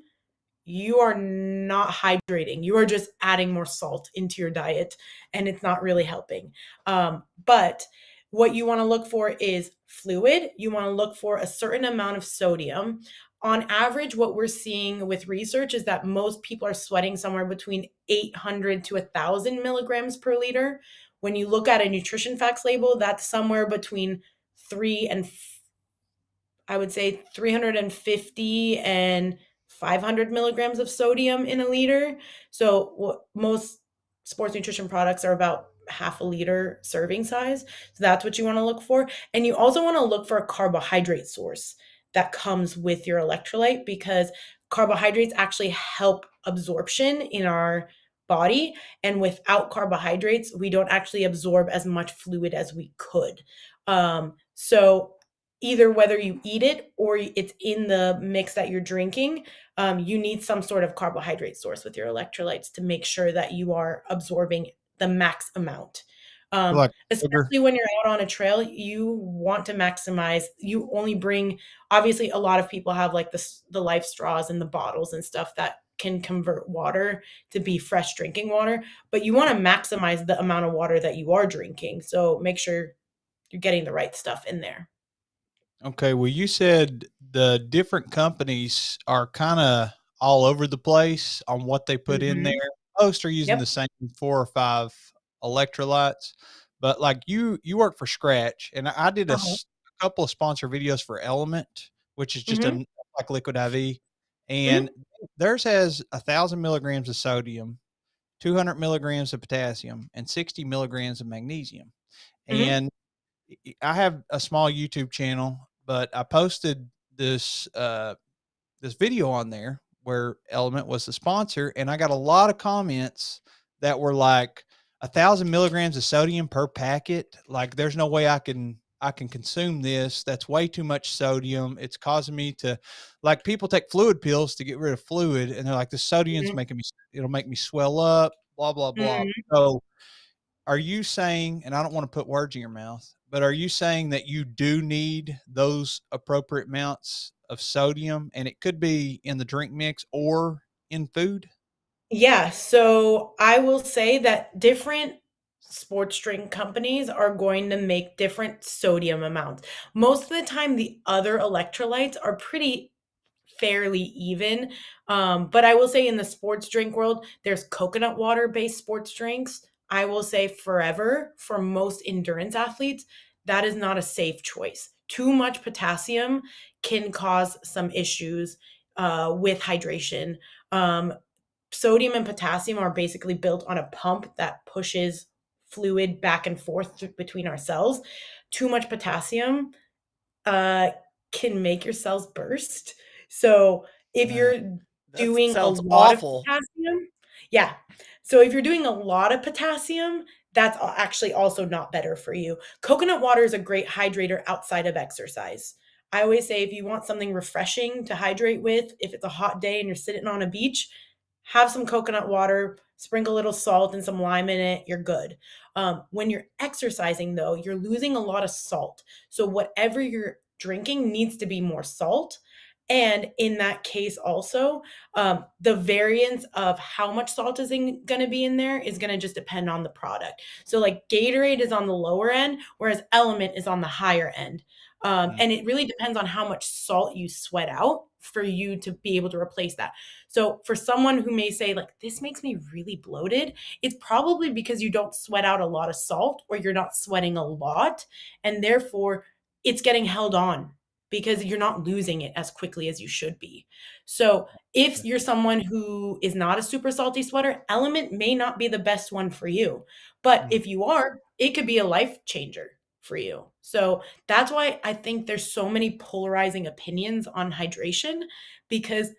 you are not hydrating. You are just adding more salt into your diet, and it's not really helping. But what you want to look for is fluid. You want to look for a certain amount of sodium. On average, what we're seeing with research is that most people are sweating somewhere between 800 to 1,000 milligrams per liter. When you look at a nutrition facts label, that's somewhere between I would say 350 and 500 milligrams of sodium in a liter. So most sports nutrition products are about half a liter serving size. So that's what you want to look for. And you also want to look for a carbohydrate source that comes with your electrolyte, because carbohydrates actually help absorption in our body. And without carbohydrates, we don't actually absorb as much fluid as we could. So either whether you eat it or it's in the mix that you're drinking, you need some sort of carbohydrate source with your electrolytes to make sure that you are absorbing the max amount. Like sugar. Especially when you're out on a trail, you want to maximize. You only bring, obviously, a lot of people have like the life straws and the bottles and stuff that can convert water to be fresh drinking water, but you want to maximize the amount of water that you are drinking. So make sure you're getting the right stuff in there. Okay, well, you said the different companies are kind of all over the place on what they put in there. Mhm. Most are using the Yep. same 4 or 5 electrolytes, but like you work for Skratch, and I did Uh-huh. a couple of sponsor videos for Element, which is just Mhm. a like liquid IV, and Mhm. theirs has 1,000 milligrams of sodium, 200 milligrams of potassium, and 60 milligrams of magnesium. Mhm. And I have a small YouTube channel, but I posted this this video on there where Element was the sponsor, and I got a lot of comments that were like 1,000 milligrams of sodium per packet. Like, there's no way I can consume this. That's way too much sodium. It's causing me to, like, people take fluid pills to get rid of fluid, and they're like, the sodium's Mhm. making me, it'll make me swell up, blah, blah, blah. Mhm. So are you saying, and I don't want to put words in your mouth, but are you saying that you do need those appropriate amounts of sodium, and it could be in the drink mix or in food? Yeah, so I will say that different sports drink companies are going to make different sodium amounts. Most of the time, the other electrolytes are pretty fairly even. But I will say in the sports drink world, there's coconut water based sports drinks. I will say forever for most endurance athletes, that is not a safe choice. Too much potassium can cause some issues with hydration. Sodium and potassium are basically built on a pump that pushes fluid back and forth between our cells. Too much potassium uh, can make your cells burst. So if That you're that doing a sounds lot of awful. potassium, yeah. So if you're doing a lot of potassium, that's actually also not better for you. Coconut water is a great hydrator outside of exercise. I always say if you want something refreshing to hydrate with, if it's a hot day and you're sitting on a beach, have some coconut water, sprinkle a little salt and some lime in it, you're good. When you're exercising, though, you're losing a lot of salt. So whatever you're drinking needs to be more salt. And in that case, also, the variance of how much salt is going to be in there is going to just depend on the product. So, like Gatorade is on the lower end, whereas Element is on the higher end. Mm. And it really depends on how much salt you sweat out for you to be able to replace that. So, for someone who may say, like, this makes me really bloated, it's probably because you don't sweat out a lot of salt or you're not sweating a lot. And therefore, it's getting held on because you're not losing it as quickly as you should be. So if you're someone who is not a super salty sweater, Element may not be the best one for you. But if you are, it could be a life changer for you. So that's why I think there's so many polarizing opinions on hydration, because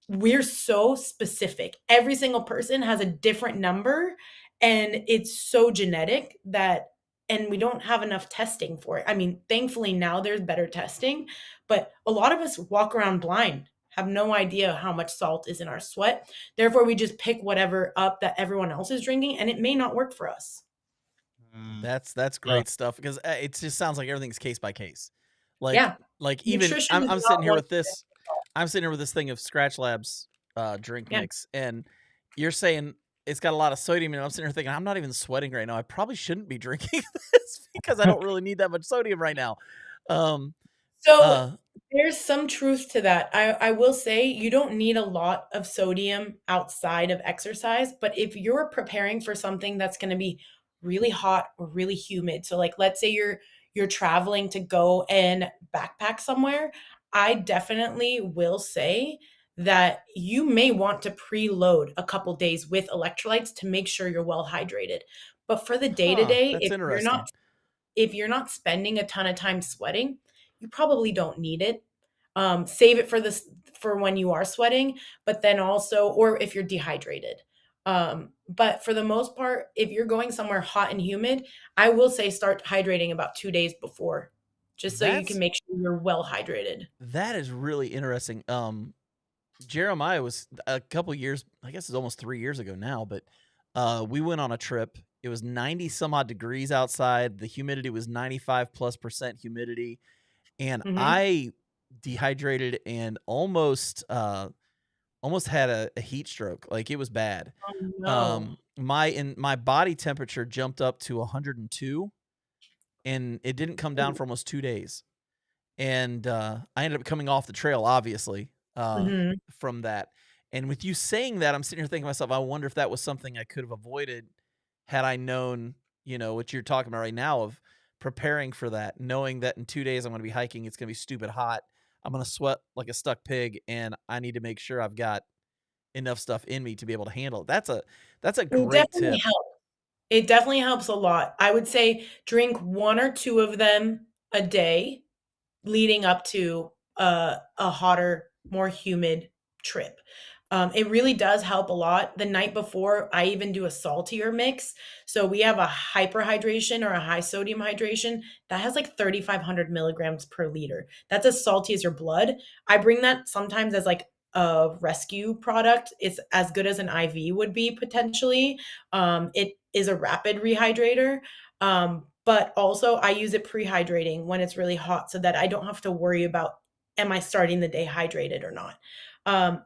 we're so specific. Every single person has a different number, and it's so genetic that, and we don't have enough testing for it. I mean, thankfully now there's better testing, but a lot of us walk around blind, have no idea how much salt is in our sweat. Therefore, we just pick whatever up that everyone else is drinking, and it may not work for us. That's great stuff, because it just sounds like everything's case by case. Like Yeah. even Nutrition is I'm not sitting here one with this. I'm sitting here with this thing of Skratch Labs drink Yeah. mix, and you're saying it's got a lot of sodium in it. I'm sitting here thinking I'm not even sweating right now. I probably shouldn't be drinking this because I don't really need that much sodium right now. So there's some truth to that. I will say you don't need a lot of sodium outside of exercise, but if you're preparing for something that's going to be really hot or really humid, so like let's say you're traveling to go and backpack somewhere, I definitely will say that you may want to preload a couple days with electrolytes to make sure you're well hydrated. But for the day to day, that's interesting. if you're not spending a ton of time sweating, you probably don't need it. Save it for this for when you are sweating, but then also, or if you're dehydrated. But for the most part, if you're going somewhere hot and humid, I will say start hydrating about 2 days before, just so you can make sure you're well hydrated. That is really interesting. Jeremiah was a couple years, I guess it's almost 3 years ago now, but we went on a trip. It was 90 some odd degrees outside. The humidity was 95+% humidity. And I dehydrated and almost had a heat stroke. Like, it was bad. Oh, no. My body temperature jumped up to 102, and it didn't come down Ooh. for almost 2 days. And I ended up coming off the trail, obviously, from that. And with you saying that, I'm sitting here thinking to myself, I wonder if that was something I could have avoided had I known, what you're talking about right now, of preparing for that, knowing that in 2 days I'm going to be hiking, it's going to be stupid hot, I'm going to sweat like a stuck pig, and I need to make sure I've got enough stuff in me to be able to handle it. That's a It great definitely tip. helps. It definitely helps a lot. I would say drink 1 or 2 of them a day leading up to a hotter, more humid trip. It really does help a lot. The night before, I even do a saltier mix. So we have a hyperhydration or a high sodium hydration that has like 3,500 milligrams per liter. That's as salty as your blood. I bring that sometimes as like a rescue product. It's as good as an IV would be potentially. It is a rapid rehydrator. But also I use it pre-hydrating when it's really hot so that I don't have to worry about, am I starting the day hydrated or not?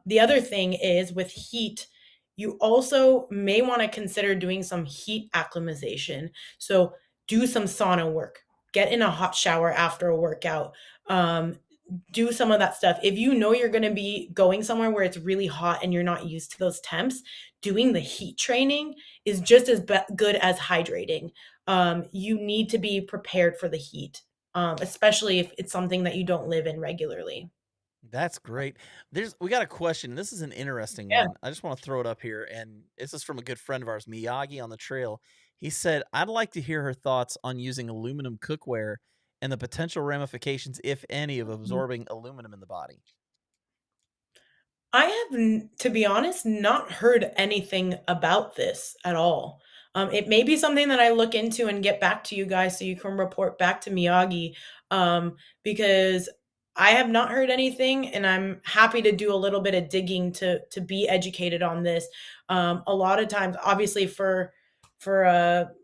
The other thing is with heat, you also may want to consider doing some heat acclimatization. So do some sauna work, get in a hot shower after a workout, do some of that stuff. If you know you're going to be going somewhere where it's really hot and you're not used to those temps, doing the heat training is just as good as hydrating. You need to be prepared for the heat, especially if it's something that you don't live in regularly. That's great. We got a question. This is an interesting Yeah. one. I just want to throw it up here, and this is from a good friend of ours, Miyagi on the trail. He said, "I'd like to hear her thoughts on using aluminum cookware and the potential ramifications, if any, of absorbing aluminum in the body." I have, to be honest, not heard anything about this at all. It may be something that I look into and get back to you guys so you can report back to Miyagi, because I have not heard anything, and I'm happy to do a little bit of digging to be educated on this. A lot of times, obviously, for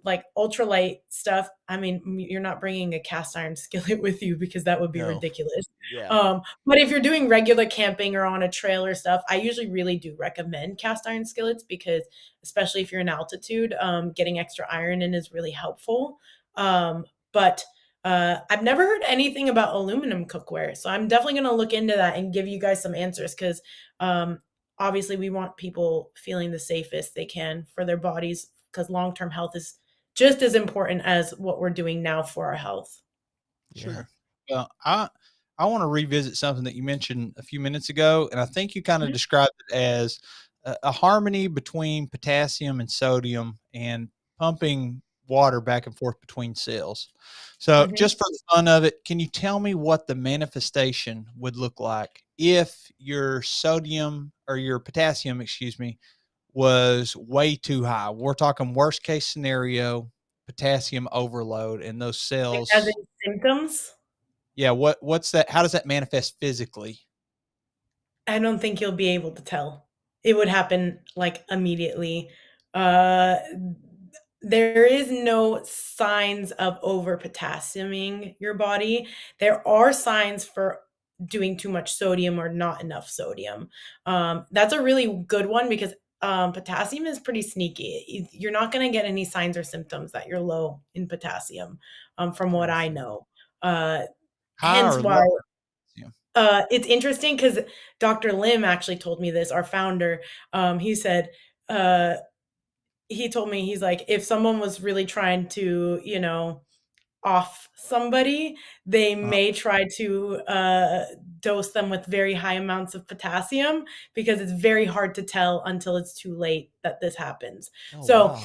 like ultralight stuff, I mean, you're not bringing a cast iron skillet with you because that would be No. ridiculous. Yeah. But if you're doing regular camping or on a trail or stuff, I usually really do recommend cast iron skillets because, especially if you're in altitude, getting extra iron in is really helpful. But I've never heard anything about aluminum cookware, so I'm definitely going to look into that and give you guys some answers because obviously we want people feeling the safest they can for their bodies because long-term health is just as important as what we're doing now for our health. Yeah. I want to revisit something that you mentioned a few minutes ago, and I think you kind of described it as a harmony between potassium and sodium and pumping water back and forth between cells. So, just for the fun of it, can you tell me what the manifestation would look like if your sodium or your potassium, excuse me, was way too high? We're talking worst case scenario, potassium overload, and those Like, as cells. in symptoms? Yeah, what's that? How does that manifest physically? I don't think you'll be able to tell. It would happen like immediately. Uh, there is no signs of over potassiuming your body. There are signs for doing too much sodium or not enough sodium. That's a really good one because potassium is pretty sneaky. You're not going to get any signs or symptoms that you're low in potassium, from what I know. High Hence or why low? it's interesting because Dr. Lim actually told me this, our founder. He said, he told me, he's like, if someone was really trying to, off somebody, they may try to dose them with very high amounts of potassium because it's very hard to tell until it's too late that this happens. So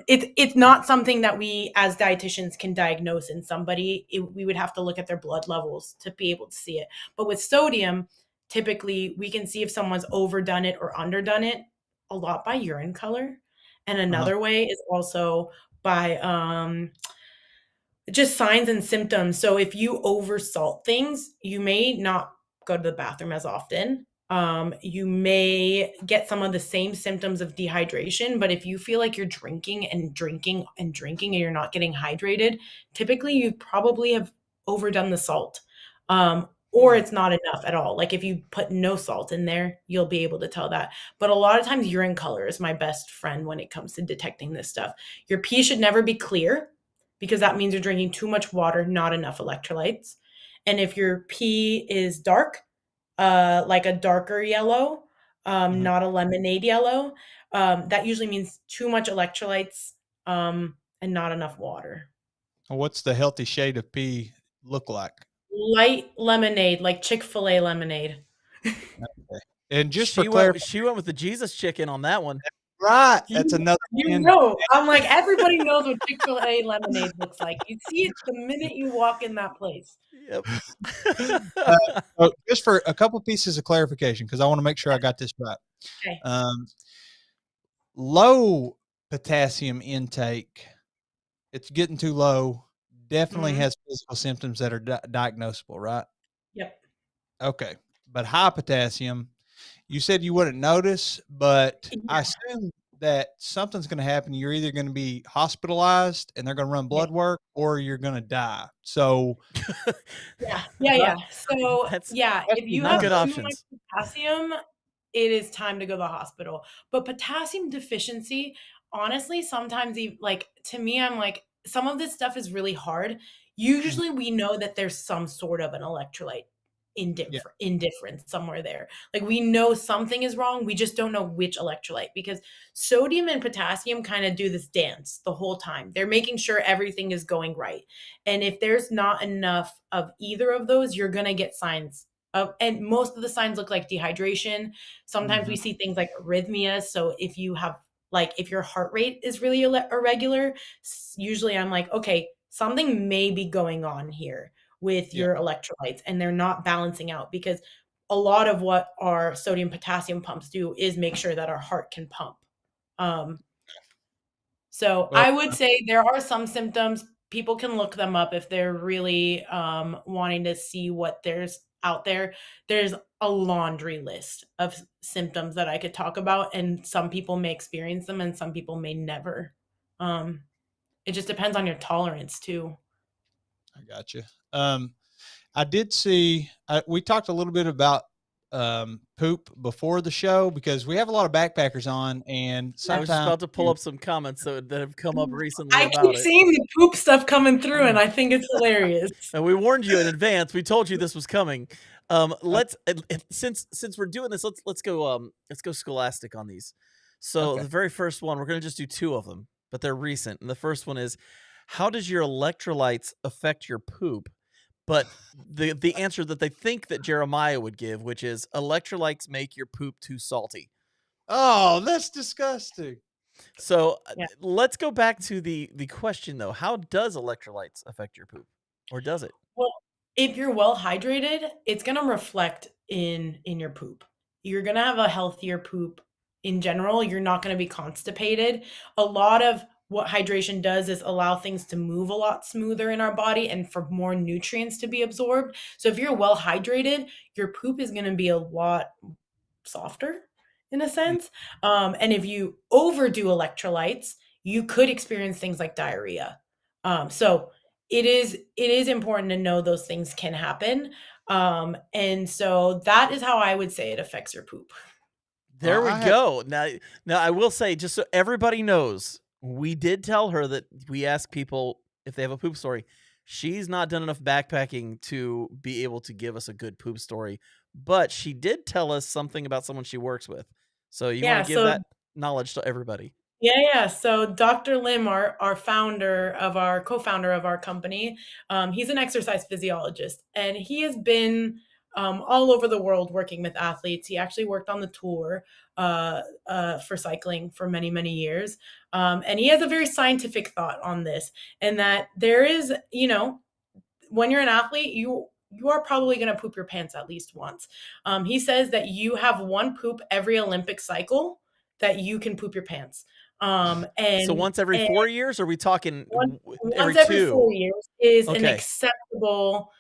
it's not something that we as dietitians can diagnose in somebody. We would have to look at their blood levels to be able to see it. But with sodium, typically we can see if someone's overdone it or underdone it a lot by urine color. And another way is also by just signs and symptoms. So if you oversalt things, you may not go to the bathroom as often. You may get some of the same symptoms of dehydration, but if you feel like you're drinking and drinking and drinking and you're not getting hydrated, typically you probably have overdone the salt. Or it's not enough at all. Like if you put no salt in there, you'll be able to tell that. But a lot of times urine color is my best friend when it comes to detecting this stuff. Your pee should never be clear because that means you're drinking too much water, not enough electrolytes. And if your pee is dark, like a darker yellow, not a lemonade yellow, that usually means too much electrolytes, and not enough water. What's the healthy shade of pee look like? Light lemonade, like Chick-fil-A lemonade. Okay. And just for She clarification, went with the Jesus chicken on that one. right? That's another. I'm like, everybody knows what Chick-fil-A lemonade looks like. You see it the minute you walk in that place. Yep. So just for a couple pieces of clarification, because I want to make sure I got this right. Okay. Low potassium intake, it's getting too low, definitely has physical symptoms that are diagnosable, right? Yep. Okay. But high potassium, you said you wouldn't notice, but Yeah. I assume that something's going to happen. You're either going to be hospitalized and they're going to run blood work, or you're going to die. So Yeah. So That's if you not have good too options. much potassium, it is time to go to the hospital. But potassium deficiency, honestly, sometimes like to me, I'm like, some of this stuff is really hard. Usually we know that there's some sort of an electrolyte indifference somewhere there. Like we know something is wrong, we just don't know which electrolyte, because sodium and potassium kind of do this dance the whole time. They're making sure everything is going right. And if there's not enough of either of those, you're going to get signs of, and most of the signs look like dehydration. Sometimes we see things like arrhythmias. So if you have, like, if your heart rate is really irregular, usually I'm like, okay, something may be going on here with your electrolytes and they're not balancing out, because a lot of what our sodium potassium pumps do is make sure that our heart can pump. So well, I would say there are some symptoms. People can look them up if they're really wanting to see what there's out there. There's a laundry list of symptoms that I could talk about, and some people may experience them and some people may never. It just depends on your tolerance too. I got you. I did see, we talked a little bit about poop before the show because we have a lot of backpackers on, and I was just sometimes about to pull up some comments that have come up recently I about keep it. seeing the poop stuff coming through, and I think it's hilarious. And we warned you in advance. We told you this was coming. Let's since we're doing this, let's go scholastic on these. So the very first one, we're gonna just do two of them, but they're recent. And the first one is, how does your electrolytes affect your poop? but the answer that they think that Jeremiah would give, which is electrolytes make your poop too salty. Oh, that's disgusting. So Yeah. let's go back to the question though. How does electrolytes affect your poop, or does it? Well, if you're well hydrated, it's going to reflect in your poop. You're going to have a healthier poop in general. You're not going to be constipated. A lot of what hydration does is allow things to move a lot smoother in our body and for more nutrients to be absorbed. So if you're well hydrated, your poop is going to be a lot softer in a sense. And if you overdo electrolytes, you could experience things like diarrhea. So it is important to know those things can happen. And so that is how I would say it affects your poop. There we I have go. Now I will say, just so everybody knows, we did tell her that we ask people if they have a poop story. She's not done enough backpacking to be able to give us a good poop story, but she did tell us something about someone she works with. So you want Yeah, to give so that knowledge to everybody. yeah. So Dr. Lim, our co-founder of our company, he's an exercise physiologist, and he has been all over the world working with athletes. He actually worked on the tour for cycling for many, many years, and he has a very scientific thought on this, and that there is, when you're an athlete, you are probably going to poop your pants at least once. He says that you have one poop every Olympic cycle that you can poop your pants. So once every And 4 years, or are we talking every once every 4 2? years is an Okay. acceptable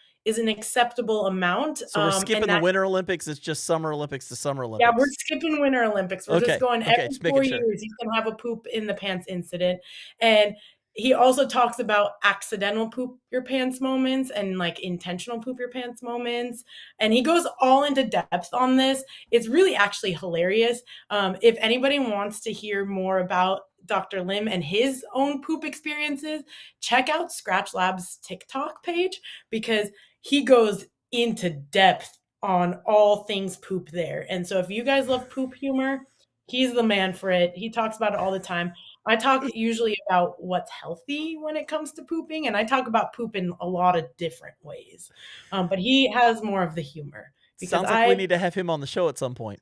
amount. So we're And skipping the that, Winter Olympics. It's just Summer Olympics to Summer yeah, we're Olympics. skipping Winter Olympics. We're just Okay. going Okay. every Just 4 making sure. years, you can have a poop in the pants incident. And he also talks about accidental poop your pants moments and like intentional poop your pants moments. And he goes all into depth on this. It's really actually hilarious. If anybody wants to hear more about Dr. Lim and his own poop experiences, check out Skratch Labs TikTok page, because he goes into depth on all things poop there. And so if you guys love poop humor, he's the man for it. He talks about it all the time. I talk usually about what's healthy when it comes to pooping, and I talk about poop in a lot of different ways. But he has more of the humor, because Sounds like we need to have him on the show at some point.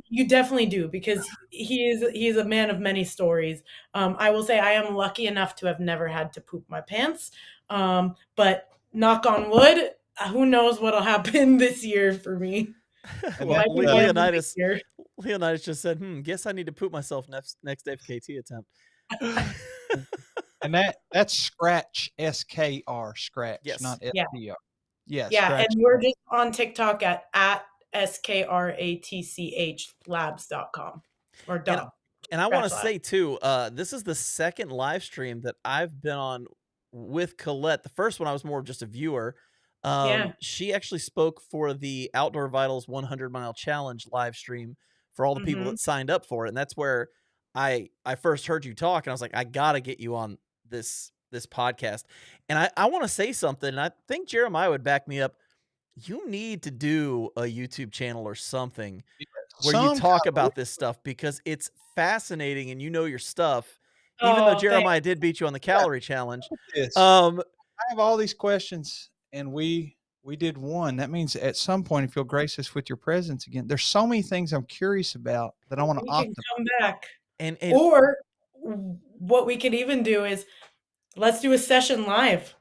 you definitely do, because he's a man of many stories. I will say I am lucky enough to have never had to poop my pants. But knock on wood, who knows what'll happen this year for me. Well, Might be one of them this year. Leonidas just said, guess I need to poop myself next FKT attempt. and that's Skratch, SKR, Skratch, Yes. not Yeah. SDR. Yes. Yeah, Skratch. and we're just on TikTok at skratch labs.com or dot. And I want to Skratch say too, this is the second live stream that I've been on with Colette. The first one I was more of just a viewer. Yeah. She actually spoke for the Outdoor Vitals 100-mile challenge live stream for all the people that signed up for it, and that's where I first heard you talk, and I was like, I gotta get you on this podcast. And I want to say something, and I think Jeremiah would back me up. You need to do a YouTube channel or something where you talk about this stuff, because it's fascinating and you know your stuff. Even though Jeremiah did beat you on the calorie challenge. I have all these questions, and we did one. That means at some point, if you'll grace us with your presence again, there's so many things I'm curious about that I want to come back. And or what we could even do is, let's do a session live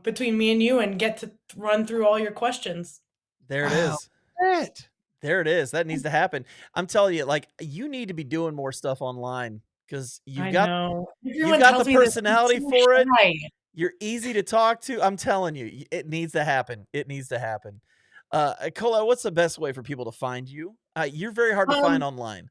between me and you and get to run through all your questions. There it is. There it is. That needs to happen. I'm telling you, like, you need to be doing more stuff online, because you've got the personality for it. You're easy to talk to. I'm telling you, it needs to happen. It needs to happen. Colette, what's the best way for people to find you? You're very hard to find online.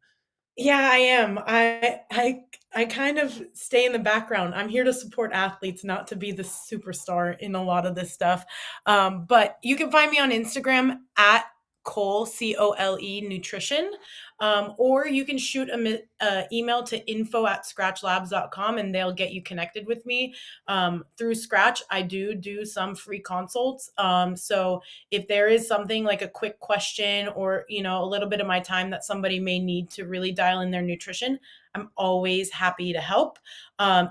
Yeah, I am. I kind of stay in the background. I'm here to support athletes, not to be the superstar in a lot of this stuff. But you can find me on Instagram at Cole, COLE Nutrition. Or you can shoot an email to info@skratchlabs.com and they'll get you connected with me. Through Skratch, I do some free consults. So if there is something like a quick question or, a little bit of my time that somebody may need to really dial in their nutrition, I'm always happy to help.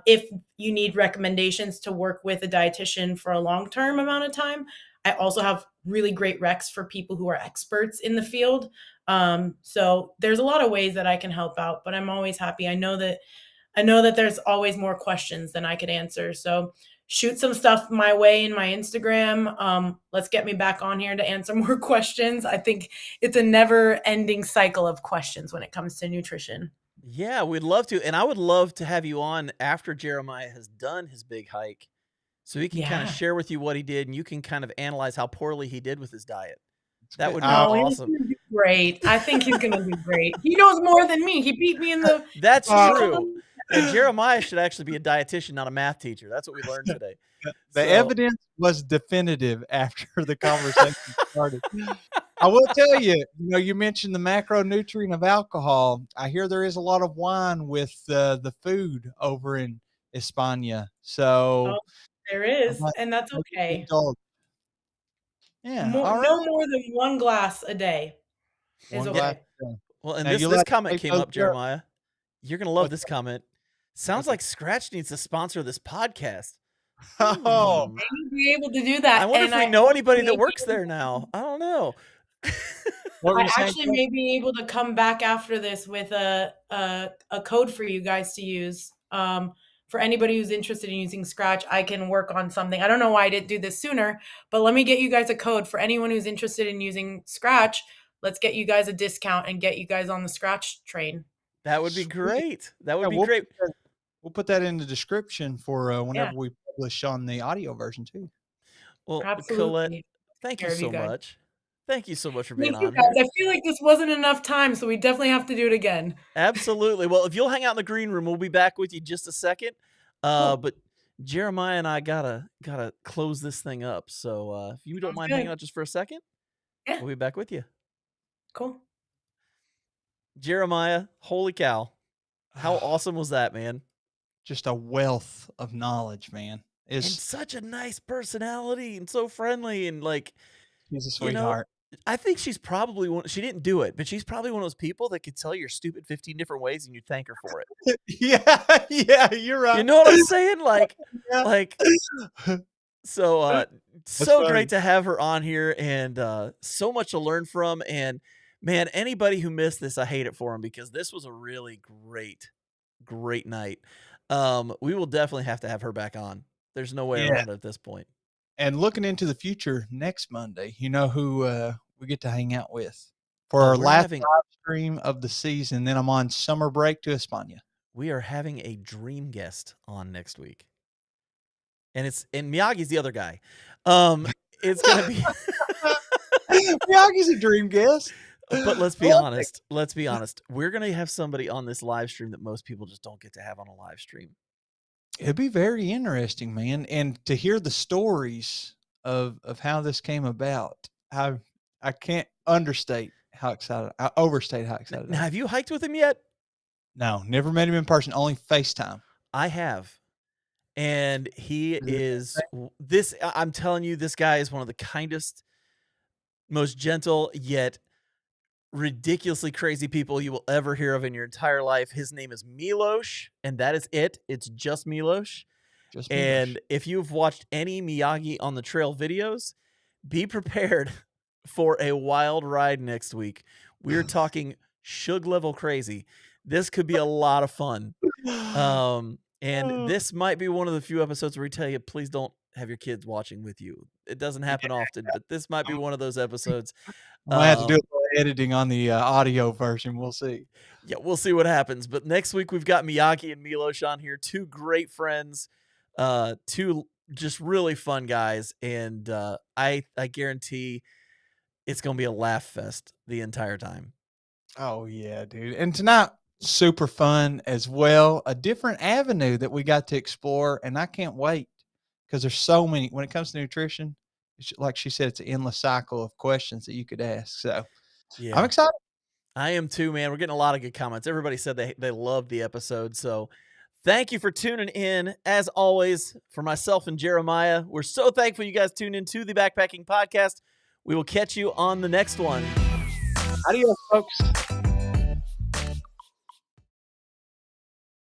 If you need recommendations to work with a dietitian for a long-term amount of time, I also have really great recs for people who are experts in the field. So there's a lot of ways that I can help out, but I'm always happy. I know that there's always more questions than I could answer. So shoot some stuff my way in my Instagram. Let's get me back on here to answer more questions. I think it's a never ending cycle of questions when it comes to nutrition. Yeah, we'd love to. And I would love to have you on after Jeremiah has done his big hike so he can kind of share with you what he did and you can kind of analyze how poorly he did with his diet. That would be awesome. He's gonna do great. I think he's going to do great. He knows more than me. He beat me in the... That's true. And Jeremiah should actually be a dietitian, not a math teacher. That's what we learned today. The evidence was definitive after the conversation started. I will tell you, you mentioned the macronutrient of alcohol. I hear there is a lot of wine with the food over in España. So there is, and that's okay. Yeah, no more than one glass a day is okay. Well, and this comment came up, Jeremiah. You're going to love this comment. Sounds like Skratch needs to sponsor this podcast. Oh, be able to do that. I wonder if we know anybody that works there now. I don't know. I actually may be able to come back after this with a code for you guys to use. For anybody who's interested in using Skratch, I can work on something. I don't know why I didn't do this sooner, but let me get you guys a code for anyone who's interested in using Skratch. Let's get you guys a discount and get you guys on the Skratch train. That would be great. That would be great. We'll put that in the description for whenever we publish on the audio version too. Well, Colette, thank you so much. Thank you so much for being on here. I feel like this wasn't enough time, so we definitely have to do it again. Absolutely. Well, if you'll hang out in the green room, we'll be back with you in just a second. But Jeremiah and I gotta close this thing up. So if you don't mind hanging out just for a second, we'll be back with you. Cool. Jeremiah, holy cow. How awesome was that, man? Just a wealth of knowledge, man. And such a nice personality and so friendly and like he's a sweetheart. I think she's probably she didn't do it, but she's probably one of those people that could tell your stupid 15 different ways and you thank her for it. Yeah, you're right. You know what I'm saying? So great to have her on here and so much to learn from. And man, anybody who missed this, I hate it for them because this was a really great night. We will definitely have to have her back on. There's no way around it at this point. And looking into the future, next Monday, you know who we get to hang out with for our last live stream of the season. Then I'm on summer break to España. We are having a dream guest on next week, and Miyagi's the other guy. It's gonna be Miyagi's a dream guest. But let's be honest. We're gonna have somebody on this live stream that most people just don't get to have on a live stream. It'd be very interesting, man. And to hear the stories of how this came about, I can't overstate how excited I am. Now, have you hiked with him yet? No, never met him in person, only FaceTime. I have. And he is I'm telling you, this guy is one of the kindest, most gentle, yet ridiculously crazy people you will ever hear of in your entire life. His name is Milos, and that is it. It's just Milos. And if you've watched any Miyagi on the Trail videos, be prepared for a wild ride next week. We're talking Shug level crazy. This could be a lot of fun. And this might be one of the few episodes where we tell you, please don't have your kids watching with you. It doesn't happen often, but this might be one of those episodes. I might have to do a little editing on the audio version. We'll see. Yeah, we'll see what happens. But next week, we've got Miyagi and Milos on here. Two great friends, two just really fun guys. And I guarantee it's going to be a laugh fest the entire time. Oh, yeah, dude. And tonight, super fun as well. A different avenue that we got to explore. And I can't wait because there's so many. When it comes to nutrition, like she said, it's an endless cycle of questions that you could ask. So yeah. I'm excited. I am too, man. We're getting a lot of good comments. Everybody said they loved the episode. So thank you for tuning in. As always, for myself and Jeremiah, we're so thankful you guys tuned into the Backpacking Podcast. We will catch you on the next one. Adios, folks.